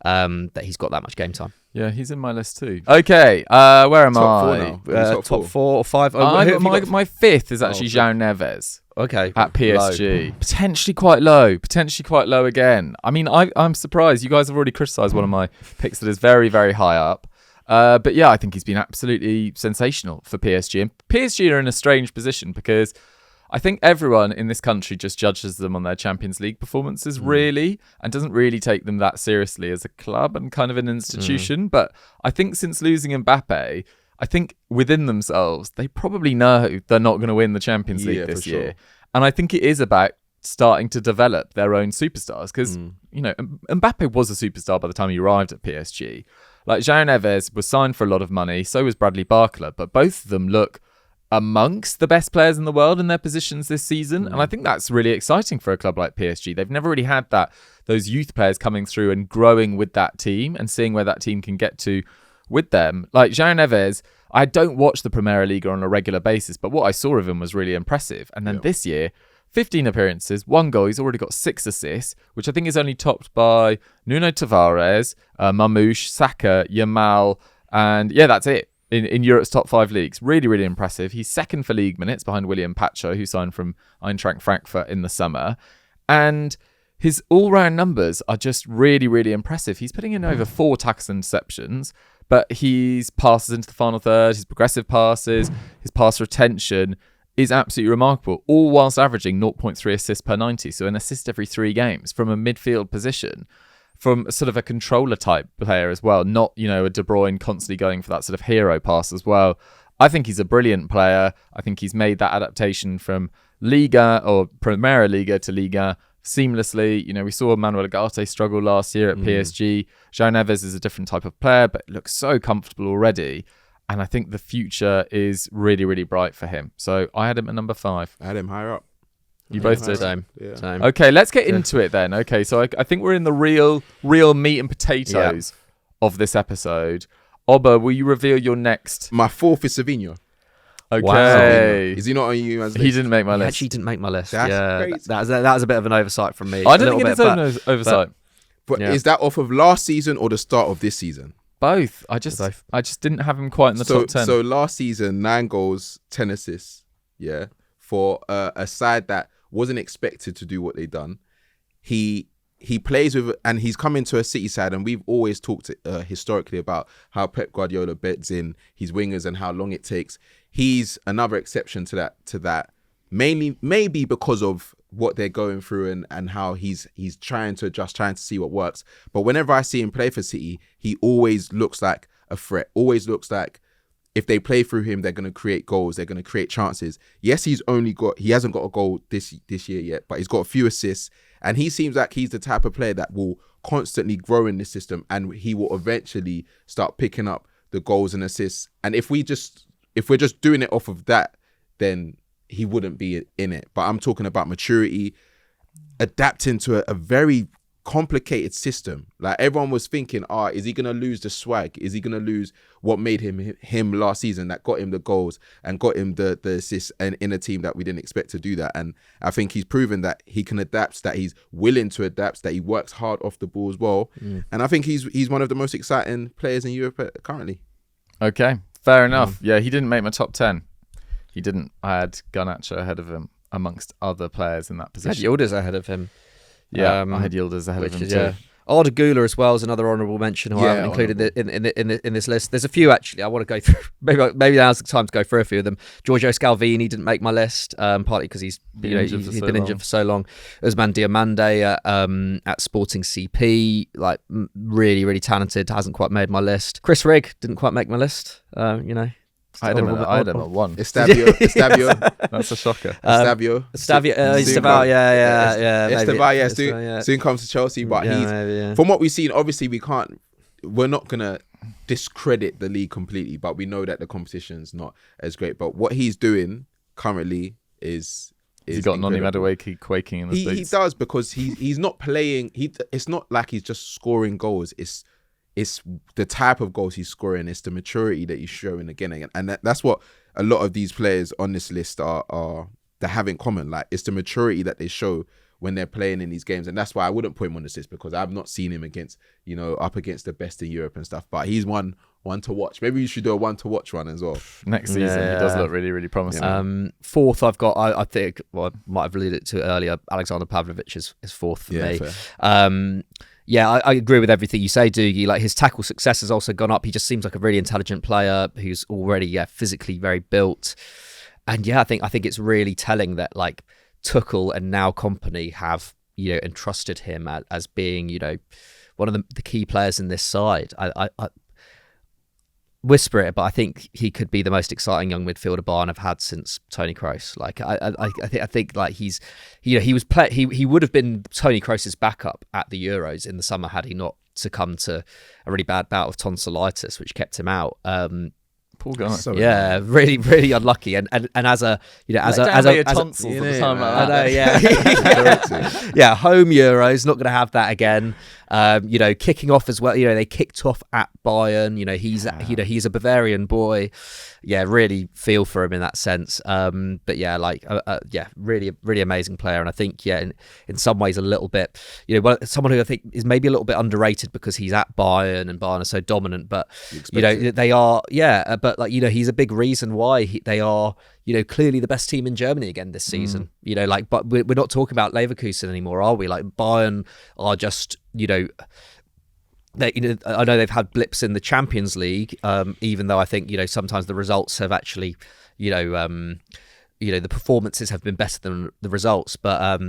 that he's got that much game time. Yeah, he's in my list too. Okay, where am I? Top 4 or 5. My 5th is actually Joao Neves. Okay. At PSG. Low. Potentially quite low again. I mean, I'm surprised. You guys have already criticised one of my picks that is very, very high up. But yeah, I think he's been absolutely sensational for PSG. And PSG are in a strange position because I think everyone in this country just judges them on their Champions League performances, really, and doesn't really take them that seriously as a club and kind of an institution. But I think since losing Mbappe, I think within themselves, they probably know they're not going to win the Champions League this year. And I think it is about starting to develop their own superstars. Because, you know, Mbappe was a superstar by the time he arrived at PSG. Like, Joao Neves was signed for a lot of money. So was Bradley Barcola. But both of them look amongst the best players in the world in their positions this season. And I think that's really exciting for a club like PSG. They've never really had those youth players coming through and growing with that team and seeing where that team can get to with them. Like Joao Neves, I don't watch the Premier League on a regular basis, but what I saw of him was really impressive. And then this year, 15 appearances, 1 goal. He's already got 6 assists, which I think is only topped by Nuno Tavares, Mamouche, Saka, Yamal, and yeah, that's it. In Europe's top 5 leagues. Really, really impressive. He's second for league minutes behind William Pacho, who signed from Eintracht Frankfurt in the summer. And his all-round numbers are just really, really impressive. He's putting in over 4 tackles and interceptions, but his passes into the final third, his progressive passes, his pass retention is absolutely remarkable, all whilst averaging 0.3 assists per 90, so an assist every 3 games from a midfield position. From sort of a controller type player as well, not, you know, a De Bruyne constantly going for that sort of hero pass as well. I think he's a brilliant player. I think he's made that adaptation from Liga or Primera Liga to Liga seamlessly. You know, we saw Manuel Ugarte struggle last year at PSG. Joao Neves is a different type of player, but looks so comfortable already. And I think the future is really, really bright for him. So I had him at number 5. I had him higher up. You both did. Same. Okay, let's get into it then. Okay, so I think we're in the real meat and potatoes of this episode. Oba, will you reveal your next? My 4th is Savio. Okay. Wow. Is he not on you? He didn't make my list. He actually didn't make my list. That's crazy. That was a bit of an oversight from me. I don't think it's an oversight. But is that off of last season or the start of this season? Both. I just didn't have him quite in the top 10. So last season, 9 goals, 10 assists. Yeah. For a side that wasn't expected to do what they've done. He plays with, and he's come into a City side, and we've always talked historically about how Pep Guardiola beds in his wingers and how long it takes. He's another exception to that. Mainly, maybe because of what they're going through and how he's trying to adjust, trying to see what works. But whenever I see him play for City, he always looks like a threat. Always looks like if they play through him, they're going to create goals. They're going to create chances. Yes, he hasn't got a goal this year yet, but he's got a few assists. And he seems like he's the type of player that will constantly grow in this system, and he will eventually start picking up the goals and assists. And if we're just doing it off of that, then he wouldn't be in it. But I'm talking about maturity, adapting to a very complicated system. Like, everyone was thinking, is he going to lose the swag? Is he going to lose what made him last season, that got him the goals and got him the assists, and in a team that we didn't expect to do that? And I think he's proven that he can adapt, that he's willing to adapt, that he works hard off the ball as well. And I think he's one of the most exciting players in Europe currently. Okay, fair enough. Yeah, he didn't make my top 10. He didn't. I had Garnacho ahead of him amongst other players in that position. I had Yildiz ahead of him. Yeah, I had Yildiz ahead of him too. Arda Guler as well is another honourable mention who I haven't included in this list. There's a few actually I want to go through. Maybe now's the time to go through a few of them. Giorgio Scalvini didn't make my list, partly because he's been injured for so long. Usman Diomande at Sporting CP, like really, really talented, hasn't quite made my list. Chris Rigg didn't quite make my list. I had him at 1. Estavio. That's a shocker. Estavio. Soon comes to Chelsea, but from what we've seen, obviously we're not gonna discredit the league completely, but we know that the competition's not as great. But what he's doing currently is he's got Noni Madueke quaking in the boots. He does, because he's not playing. It's not like he's just scoring goals. It's the type of goals he's scoring. It's the maturity that he's showing again. And that's what a lot of these players on this list they have in common. Like, it's the maturity that they show when they're playing in these games. And that's why I wouldn't put him on this list, because I've not seen him up against the best in Europe and stuff. But he's one to watch. Maybe you should do a one to watch one as well. Next season, he does look really, really promising. Fourth, I've got, I think, I might have alluded to it earlier, Alejandro Pavlovic is fourth for me. Fair. I agree with everything you say, Dougie. Like, his tackle success has also gone up. He just seems like a really intelligent player who's already physically very built. And I think it's really telling that like Tuchel and now company have entrusted him as being one of the key players in this side. whisper it, but I think he could be the most exciting young midfielder Bayern have had since Toni Kroos. Like I think like he's, he would have been Toni Kroos's backup at the Euros in the summer had he not succumbed to a really bad bout of tonsillitis, which kept him out. Poor guy. So Yeah, really, really unlucky. And as a tonsils at the time like that. I know, yeah, home Euros, not going to have that again. Kicking off as well. They kicked off at Bayern. He's a Bavarian boy. Yeah, really feel for him in that sense. But yeah, really, really amazing player. And I think, in some ways a little bit, someone who I think is maybe a little bit underrated because he's at Bayern and Bayern are so dominant. But they are, But he's a big reason why they are, clearly the best team in Germany again this season. But we're not talking about Leverkusen anymore, are we? Like Bayern are just, I know they've had blips in the Champions League, even though I think sometimes the results have actually, the performances have been better than the results, but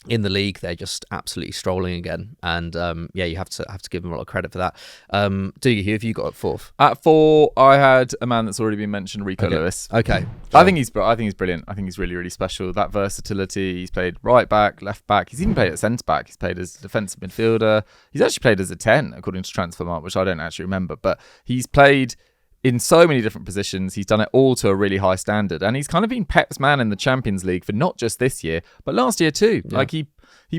in the league they're just absolutely strolling again, and you have to give them a lot of credit for that. Dougie, who have you got at fourth? At 4, I had a man that's already been mentioned, Rico Lewis. Okay, I think he's brilliant. I think he's really, really special. That versatility. He's played right back, left back. He's even played at centre back. He's played as a defensive midfielder. He's actually played as a 10 according to Transfermarkt, which I don't actually remember. But he's played in so many different positions. He's done it all to a really high standard, and he's kind of been Pep's man in the Champions League for not just this year but last year too. Like he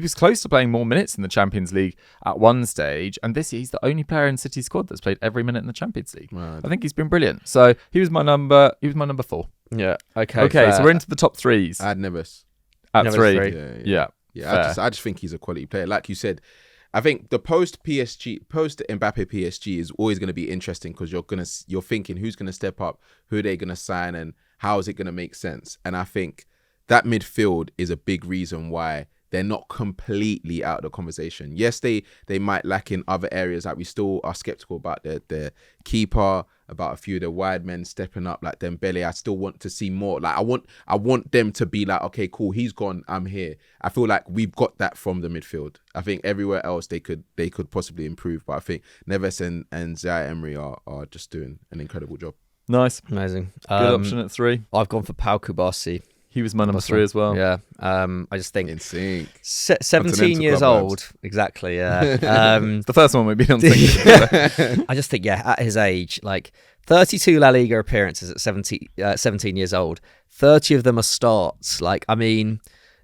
was close to playing more minutes in the Champions League at one stage, and this year he's the only player in City's squad that's played every minute in the Champions League. Right. I think he's been brilliant. So he was my number 4. Yeah. Okay, so we're into the top 3s. I had Neves at Neves 3. Yeah. I just think he's a quality player. Like you said, I think the post Mbappe PSG is always going to be interesting because you're thinking who's going to step up, who are they going to sign, and how is it going to make sense. And I think that midfield is a big reason why they're not completely out of the conversation. Yes, they might lack in other areas. Like we still are skeptical about their keeper, about a few of the wide men stepping up, like Dembele. I still want to see more. Like I want them to be like, okay, cool, he's gone, I'm here. I feel like we've got that from the midfield. I think everywhere else they could possibly improve, but I think Neves and Zaire-Emery are just doing an incredible job. Nice, amazing. Good option at 3. I've gone for Pau Cubarsi. He was my number 3 as well. Yeah. I just think in sync. 17 years old. Exactly. Yeah. It's the first one we've been on sync. I just think, at his age, like 32 La Liga appearances at 17 years old, 30 of them are starts. Like, I mean,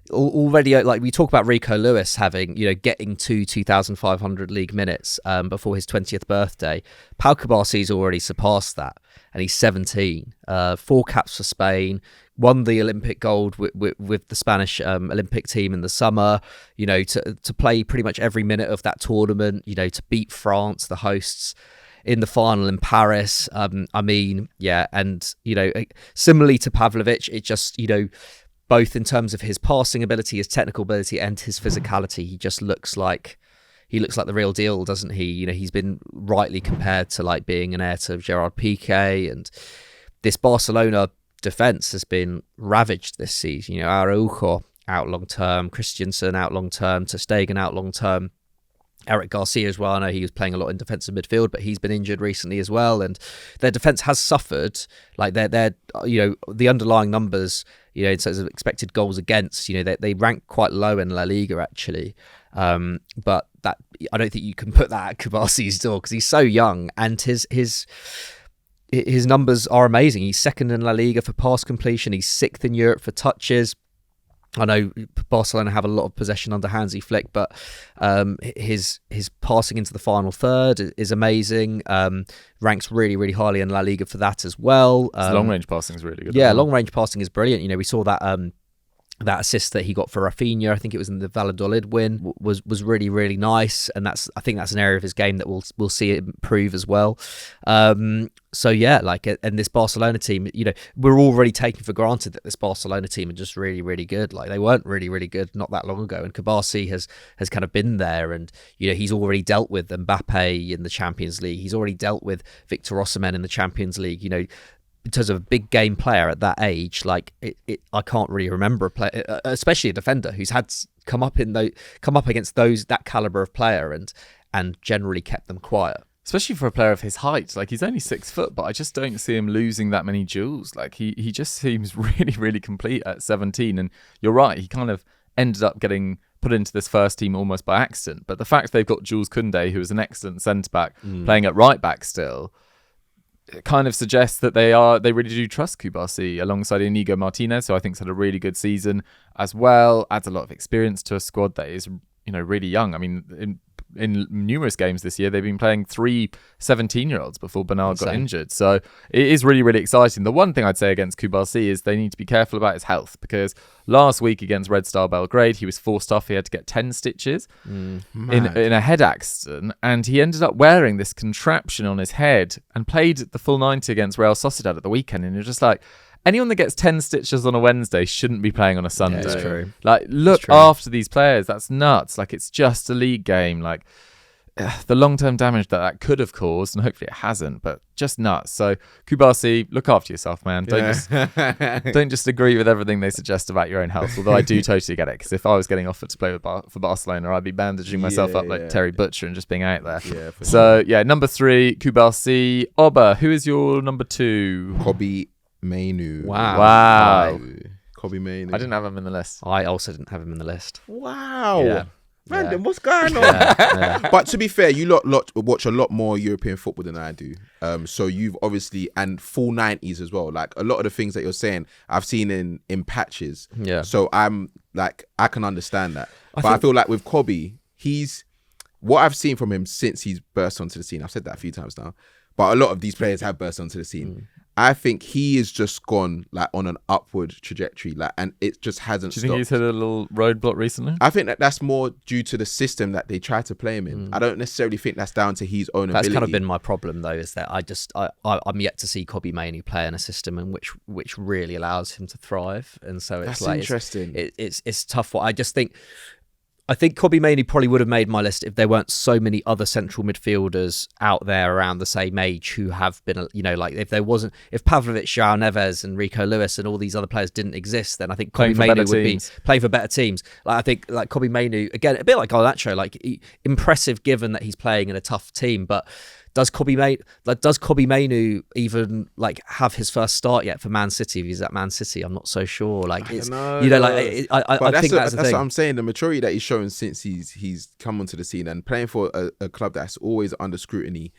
already, like we talk about Rico Lewis having, getting to 2,500 league minutes before his 20th birthday. Pau Cubarsi's already surpassed that, and he's 17. 4 caps for Spain. Won the Olympic gold with the Spanish Olympic team in the summer, to play pretty much every minute of that tournament, to beat France, the hosts, in the final in Paris. And, similarly to Pavlovic, it just, both in terms of his passing ability, his technical ability, and his physicality, he just looks like the real deal, doesn't he? He's been rightly compared to like being an heir to Gerard Piqué, and this Barcelona defense has been ravaged this season. Araujo out long term, Christensen out long term, Ter Stegen out long term, Eric Garcia as well. I know he was playing a lot in defensive midfield, but he's been injured recently as well, and their defense has suffered. Like they're the underlying numbers, in terms of expected goals against, they rank quite low in La Liga actually. But that, I don't think you can put that at Cubarsi's door because he's so young, and his numbers are amazing. He's 2nd in La Liga for pass completion. He's 6th in Europe for touches. I know Barcelona have a lot of possession under Hansi Flick, but his passing into the final third is amazing. Ranks really, really highly in La Liga for that as well. His long-range passing is really good. Yeah, long-range passing is brilliant. We saw that that assist that he got for Rafinha, I think it was in the Valladolid win, was really, really nice, and I think that's an area of his game that we'll see it improve as well. So yeah, and this Barcelona team, we're already taking for granted that this Barcelona team are just really, really good. Like they weren't really, really good not that long ago, and Cubarsi has kind of been there, and he's already dealt with Mbappe in the Champions League. He's already dealt with Victor Osimhen in the Champions League. In terms of a big game player at that age, I can't really remember a player, especially a defender, who's had come up against that caliber of player and generally kept them quiet. especially for a player of his height. Like, he's only 6 foot, but I just don't see him losing that many duels. Like, he just seems really, really complete at 17. And you're right, he kind of ended up getting put into this first team almost by accident. But the fact they've got Jules Koundé, who is an excellent centre-back, playing at right-back still, it kind of suggests that they really do trust Cubarsi alongside Inigo Martinez, who I think's had a really good season as well. Adds a lot of experience to a squad that is, really young. I mean, in numerous games this year, they've been playing 3 17-year-olds before Bernard got injured. So it is really, really exciting. The one thing I'd say against Cubarsi is they need to be careful about his health, because last week against Red Star Belgrade, he was forced off. He had to get 10 stitches in a head accident, and he ended up wearing this contraption on his head and played the full 90 against Real Sociedad at the weekend. And you're just like, anyone that gets 10 stitches on a Wednesday shouldn't be playing on a Sunday. Yeah, it's true. Like, look after these players. That's nuts. Like, it's just a league game. Like, the long-term damage that could have caused, and hopefully it hasn't, but just nuts. So, Cubarsi, look after yourself, man. Don't just agree with everything they suggest about your own health, although I do totally get it, because if I was getting offered to play for Barcelona, I'd be bandaging myself up like Terry Butcher and just being out there. Yeah, so, number 3, Cubarsi. Oba, who is your number 2? Kobbie Mainoo. Wow. Kobbie Mainoo. I didn't have him in the list. I also didn't have him in the list. Wow. Yeah. Random, what's going on? But to be fair, you lot watch a lot more European football than I do. So you've obviously, and full 90s as well. Like, a lot of the things that you're saying, I've seen in patches. Yeah. So I'm like, I can understand that. I feel like with Kobbie, what I've seen from him since he's burst onto the scene, I've said that a few times now, but a lot of these players have burst onto the scene. I think he has just gone like on an upward trajectory, like, and it just hasn't stopped. Do you think he's hit a little roadblock recently? I think that's more due to the system that they try to play him in. I don't necessarily think that's down to his own ability. That's kind of been my problem, though, is that I'm yet to see Kobbie Mainoo play in a system in which really allows him to thrive, and so it's that's interesting. It's tough. I think Kobbie Mainoo probably would have made my list if there weren't so many other central midfielders out there around the same age who have been, if Pavlovic, Joao Neves and Rico Lewis and all these other players didn't exist, then I think Kobbie Mainoo would be playing for better teams. Like, I think like Kobbie Mainoo, again, a bit like Garnacho, like impressive given that he's playing in a tough team, but does Kobbie Mainoo even like have his first start yet for Man City? If he's at Man City, I'm not so sure. Like, it's I think that's the thing. what I'm saying. The maturity that he's shown since he's come onto the scene and playing for a club that's always under scrutiny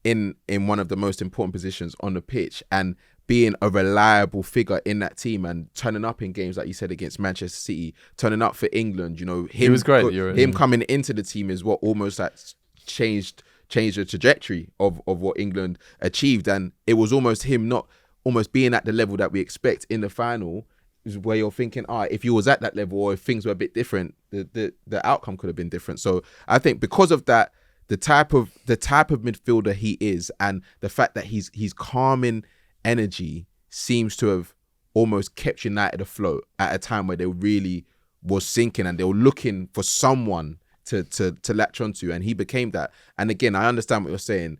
in one of the most important positions on the pitch, and being a reliable figure in that team and turning up in games like you said against Manchester City, turning up for England. He was great. Him coming into the team is what almost like changed the trajectory of what England achieved, and it was almost him not almost being at the level that we expect in the final, is where you're thinking, if you was at that level, or if things were a bit different, the outcome could have been different. So I think because of that, the type of midfielder he is, and the fact that he's calming energy seems to have almost kept United afloat at a time where they really was sinking and they were looking for someone to latch onto, and he became that. And again, I understand what you're saying.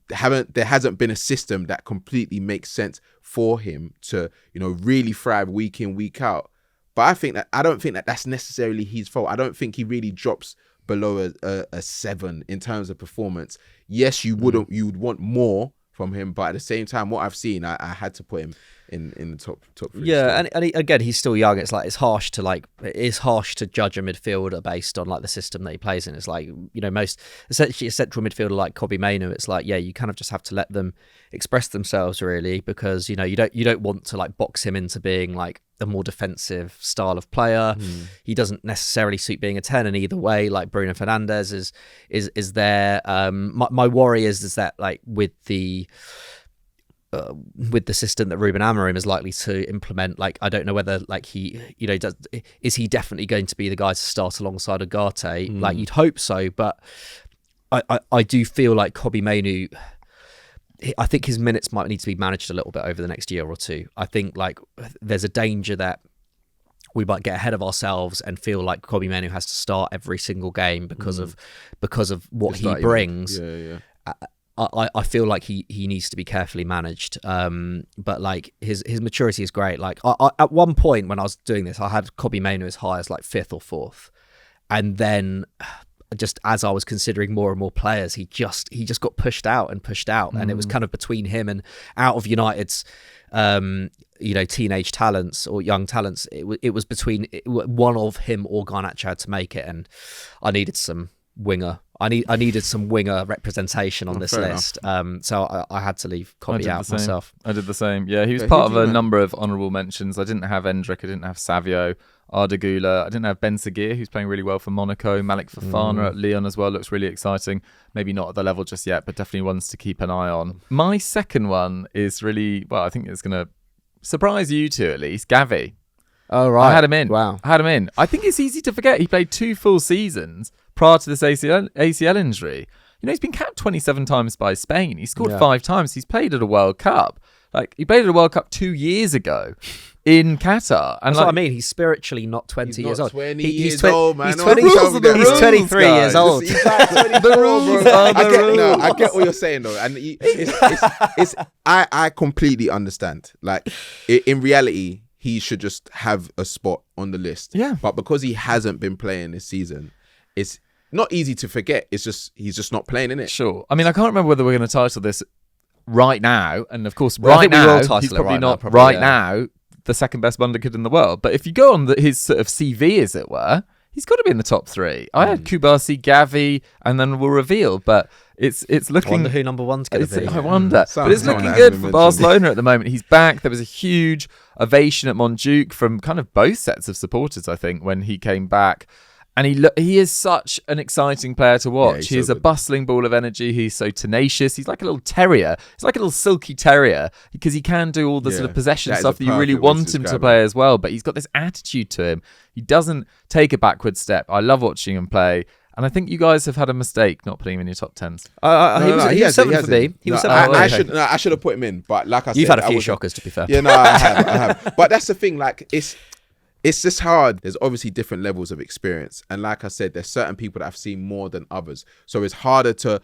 There hasn't been a system that completely makes sense for him to really thrive week in, week out. But I don't think that that's necessarily his fault. I don't think he really drops below a 7 in terms of performance. Yes, you would want more from him, but at the same time, what I've seen, I had to put him in the top 3. Yeah, and again, he's still young. It's like it is harsh to judge a midfielder based on like the system that he plays in. It's like, most essentially a central midfielder like Kobbie Mainoo, it's like, you kind of just have to let them express themselves, really, because you don't want to like box him into being like a more defensive style of player. He doesn't necessarily suit being a 10, and either way, like Bruno Fernandes is there. My worry is that like with the system that Ruben Amorim is likely to implement, like I don't know whether like is he definitely going to be the guy to start alongside Ugarte? Like you'd hope so, but I do feel like Kobbie Mainoo, I think his minutes might need to be managed a little bit over the next year or two. I think like there's a danger that we might get ahead of ourselves and feel like Kobbie Mainoo has to start every single game because of what he brings. I feel like he needs to be carefully managed. But like his maturity is great. Like I at one point when I was doing this, I had Kobbie Mainoo as high as like 5th or 4th, and then just as I was considering more and more players, he just got pushed out, and it was kind of between him and out of United's teenage talents or young talents. It was between one of him or Garnacho had to make it, and I needed some winger. I needed some winger representation on this list. So I had to leave Kobbie out myself. I did the same. Yeah, he was part of a number of honourable mentions. I didn't have Endrick. I didn't have Savio. Arda Guler. I didn't have Ben Seguir, who's playing really well for Monaco. Malik Fofana at Lyon as well. Looks really exciting. Maybe not at the level just yet, but definitely ones to keep an eye on. My second one is really, well, I think it's going to surprise you two at least. Gavi. Oh, right. I had him in. Wow. I had him in. I think it's easy to forget he played 2 full seasons prior to this ACL injury. You know, he's been capped 27 times by Spain. He scored 5 times. He's played at a World Cup. Like, he played at a World Cup 2 years ago in Qatar. And that's what I mean. He's spiritually not 20 years old. He's 20 old, man. He's 23 years old. He's like 24, bro. I get what you're saying, though. And I completely understand. Like, in reality, he should just have a spot on the list. Yeah. But because he hasn't been playing this season, it's not easy to forget. It's just, he's just not playing, innit? Sure. I mean, I can't remember whether we're going to title this right now. And of course, Well, I right think we will now, title he's it probably right not now, right now the second best wonder kid in the world. But if you go on his sort of CV, as it were, he's got to be in the top 3. I had Cubarsi, Gavi, and then we'll reveal. But it's looking. I wonder who number one's going to be. I wonder. But it's looking good for Barcelona at the moment. He's back. There was a huge ovation at Montjuic from kind of both sets of supporters, I think, when he came back. And he is such an exciting player to watch. He is a bustling ball of energy. He's so tenacious. He's like a little terrier. He's like a little silky terrier because he can do all the sort of possession stuff that you really want him to play as well. But he's got this attitude to him. He doesn't take a backward step. I love watching him play. And I think you guys have had a mistake not putting him in your top 10s. He was 7 for me. He was 7 for me. I should have put him in. But like I said, you've had a few shockers, to be fair. Yeah, no, I have. But that's the thing. Like, it's just hard. There's obviously different levels of experience. And like I said, there's certain people that I've seen more than others. So it's harder to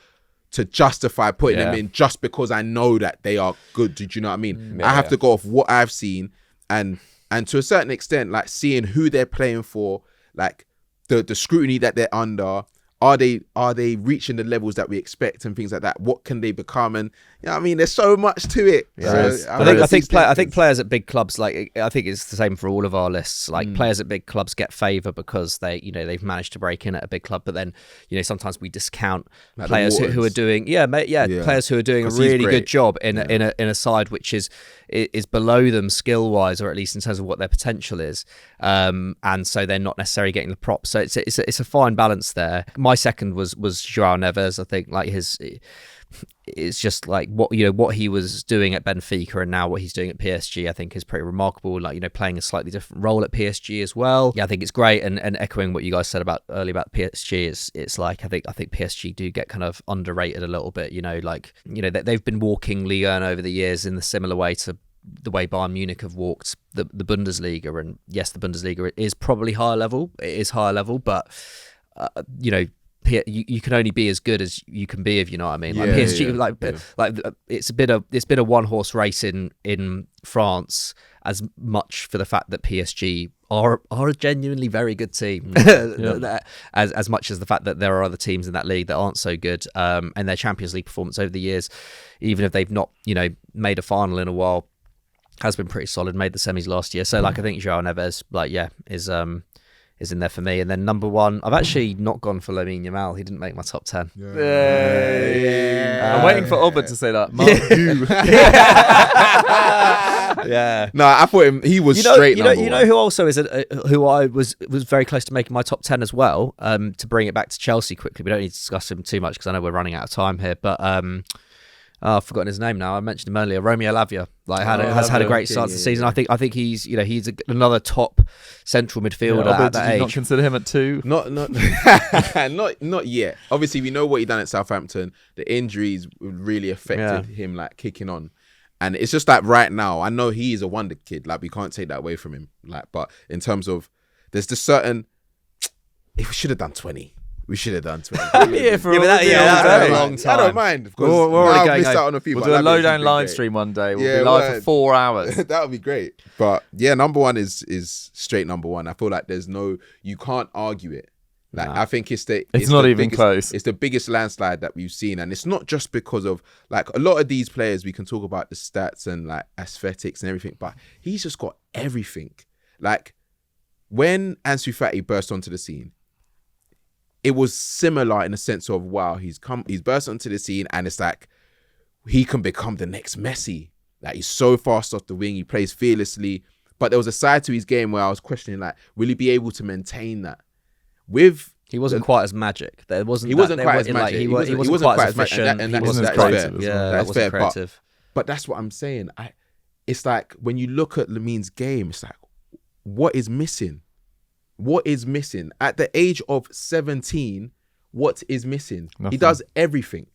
justify putting them in just because I know that they are good. Do you know what I mean? I have to go off what I've seen and to a certain extent, like seeing who they're playing for, like the scrutiny that they're under. Are they reaching the levels that we expect and things like that? What can they become? And you know what I mean, there's so much to it. Yeah. So, I think players at big clubs, like I think it's the same for all of our lists. Like players at big clubs get favour because they've managed to break in at a big club. But then sometimes we discount like players who are doing players who are doing a really good job in a side which is below them skill wise, or at least in terms of what their potential is. And so they're not necessarily getting the props. So it's a fine balance there. My second was Joao Neves. I think like it's just like what he was doing at Benfica and now what he's doing at PSG, I think is pretty remarkable. Like, playing a slightly different role at PSG as well. Yeah, I think it's great. And echoing what you guys said earlier about PSG, it's like I think PSG do get kind of underrated a little bit. They've been walking Ligue 1 over the years in the similar way to the way Bayern Munich have walked the Bundesliga. And yes, the Bundesliga is probably higher level. It is higher level, but you can only be as good as you can be, if you know what I mean. Like PSG, it's been a one horse race in France as much for the fact that PSG are a genuinely very good team, as much as the fact that there are other teams in that league that aren't so good. And their Champions League performance over the years, even if they've not made a final in a while, has been pretty solid. Made the semis last year, so I think Joao Neves is in there for me. And then number 1, I've actually not gone for Lamine Yamal. He didn't make my top 10. I'm waiting for Albert to say that. Yeah. No, I thought he was straight number 1. You know who also is who I was very close to making my top 10 as well. To bring it back to Chelsea quickly, we don't need to discuss him too much because I know we're running out of time here. But I've forgotten his name now. I mentioned him earlier. Romeo Lavia has had a great start to the season. I think he's another top central midfielder at that age. Did you not consider him at 2? Not yet. Obviously, we know what he done at Southampton. The injuries really affected him, like kicking on. And it's just like right now, I know he is a wonder kid. Like, we can't take that away from him. Like, but in terms of, there's just certain. If we should have done 20. We should have done 20. That's a long time. I don't mind. Because we're already missed out on a few. We'll do a Lowdown live stream one day. We'll be live for 4 hours. That would be great. But yeah, number 1 is straight number 1. I feel like you can't argue it. Like I think it's not even close. It's the biggest landslide that we've seen, and it's not just because of like a lot of these players. We can talk about the stats and like aesthetics and everything, but he's just got everything. Like when Ansu Fati burst onto the scene, it was similar in the sense of wow, he's burst onto the scene, and it's like he can become the next Messi. Like he's so fast off the wing, he plays fearlessly. But there was a side to his game where I was questioning, like, will he be able to maintain that? He wasn't quite as magic. He wasn't quite as magic. He wasn't quite as efficient. And that wasn't that's creative. fair. Yeah, that's fair. creative. But that's what I'm saying. It's like when you look at Lamine's game, it's like, what is missing? What is missing? At the age of 17, what is missing? Nothing. He does everything.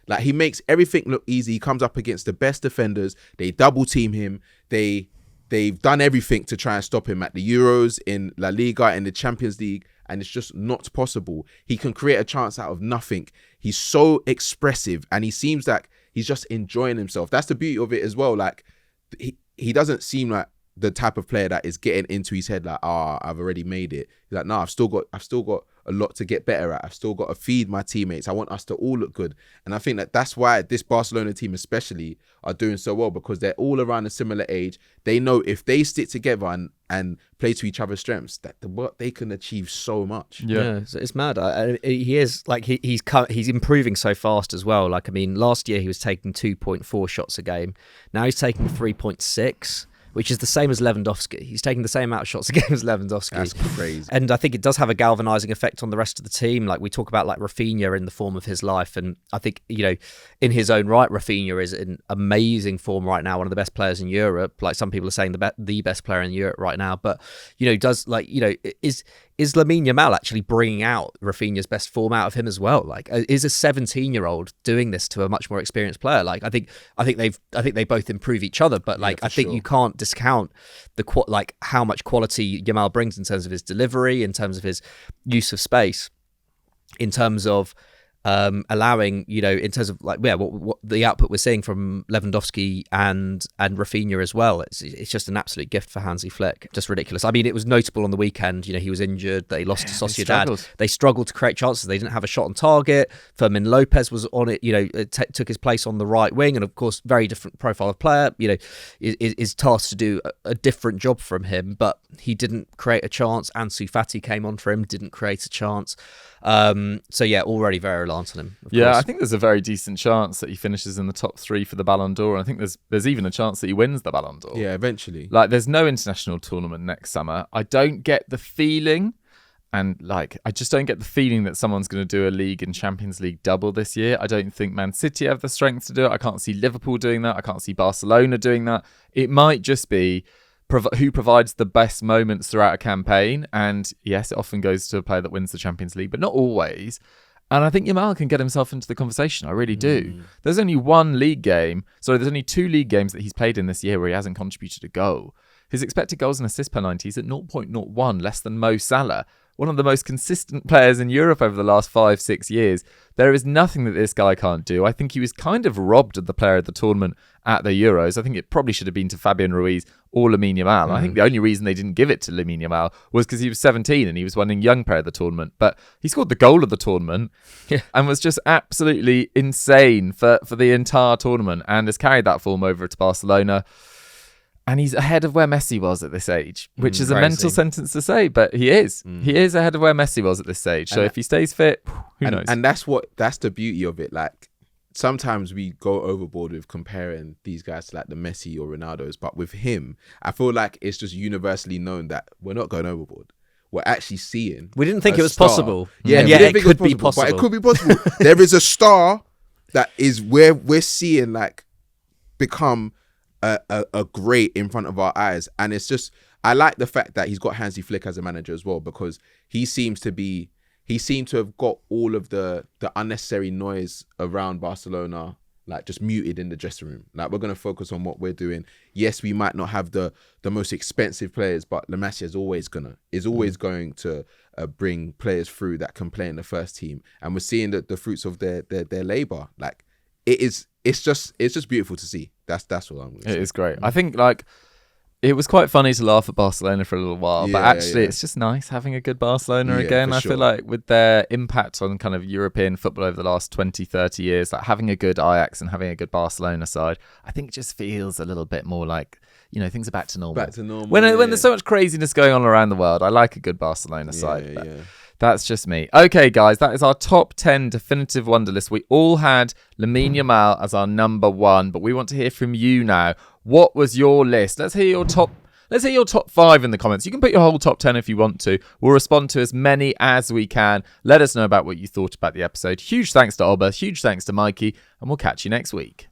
Like he makes everything look easy. He comes up against the best defenders. They double team him. They've done everything to try and stop him at the Euros, in La Liga, in the Champions League, and it's just not possible. He can create a chance out of nothing. He's so expressive, and he seems like he's just enjoying himself. That's the beauty of it as well. Like he doesn't seem like the type of player that is getting into his head like, I've already made it. He's like, no, I've still got a lot to get better at. I've still got to feed my teammates. I want us to all look good. And I think that's why this Barcelona team especially are doing so well, because they're all around a similar age. They know if they stick together and play to each other's strengths, that they can achieve so much. Yeah, it's mad. He is like he's improving so fast as well. Like I mean, last year he was taking 2.4 shots a game. Now he's taking 3.6. Which is the same as Lewandowski. He's taking the same amount of shots a game as Lewandowski. That's crazy. And I think it does have a galvanizing effect on the rest of the team. Like we talk about like Rafinha in the form of his life. And I think, in his own right, Rafinha is in amazing form right now. One of the best players in Europe. Like some people are saying the best player in Europe right now. But, is Lamine Yamal actually bringing out Rafinha's best form out of him as well? Like, is a 17-year-old doing this to a much more experienced player? Like, I think they both improve each other, but like, I think you can't discount how much quality Yamal brings in terms of his delivery, in terms of his use of space, in terms of allowing, in terms of like, what the output we're seeing from Lewandowski and Rafinha as well. It's just an absolute gift for Hansi Flick. Just ridiculous. I mean, it was notable on the weekend. He was injured. They lost to Sociedad. They struggled to create chances. They didn't have a shot on target. Fermin Lopez was on it. Took his place on the right wing, and of course, very different profile of player. Is tasked to do a different job from him, but he didn't create a chance. Ansu Fati came on for him, didn't create a chance. Already very reliant on him. Yeah, I think there's a very decent chance that he finishes in the top 3 for the Ballon d'Or. And I think there's even a chance that he wins the Ballon d'Or. Yeah, eventually. Like, there's no international tournament next summer. I don't get the feeling, I just don't get the feeling that someone's going to do a league and Champions League double this year. I don't think Man City have the strength to do it. I can't see Liverpool doing that. I can't see Barcelona doing that. It might just be who provides the best moments throughout a campaign. And yes, it often goes to a player that wins the Champions League, but not always. And I think Yamal can get himself into the conversation. I really do. There's only there's only 2 league games that he's played in this year where he hasn't contributed a goal. His expected goals and assists per 90 is at 0.01, less than Mo Salah, one of the most consistent players in Europe over the last 5-6 years. There is nothing that this guy can't do. I think he was kind of robbed of the player of the tournament at the Euros. I think it probably should have been to Fabian Ruiz or Lamine Yamal. I think the only reason they didn't give it to Lamine Yamal was because he was 17 and he was winning young player of the tournament. But he scored the goal of the tournament and was just absolutely insane for the entire tournament, and has carried that form over to Barcelona. And he's ahead of where Messi was at this age, which is a mental sentence to say, but he is. He is ahead of where Messi was at this stage. So if he stays fit, who knows? And that's the beauty of it. Like, sometimes we go overboard with comparing these guys to like the Messi or Ronaldos, but with him, I feel like it's just universally known that we're not going overboard. We're actually seeing. We didn't think it was possible. Yeah, it could be possible. But it could be possible. There is a star that is where we're seeing like become a great in front of our eyes. And it's just, I like the fact that he's got Hansi Flick as a manager as well, because he seemed to have got all of the unnecessary noise around Barcelona like just muted in the dressing room. Like, we're going to focus on what we're doing. Yes, we might not have the most expensive players, but La Masia is always going to bring players through that can play in the first team. And we're seeing the fruits of their labor. Like, it's just beautiful to see. That's what I'm going to say. It is great. I think, like, It was quite funny to laugh at Barcelona for a little while, but Yeah, actually yeah. it's just nice having a good Barcelona Yeah, again. for I feel sure. like with their impact on kind of European football over the last 20, 30 years, like having a good Ajax and having a good Barcelona side, I think it just feels a little bit more like, things are back to normal. Back to normal. When yeah. there's so much craziness going on around the world, I like a good Barcelona side. Yeah, But yeah. that's just me. Okay, guys, that is our top 10 definitive wonder list. We all had Lamine Yamal as our number 1, but we want to hear from you now. What was your list? Let's hear your top 5 in the comments. You can put your whole top 10 if you want to. We'll respond to as many as we can. Let us know about what you thought about the episode. Huge thanks to Obba, huge thanks to Mikey, and we'll catch you next week.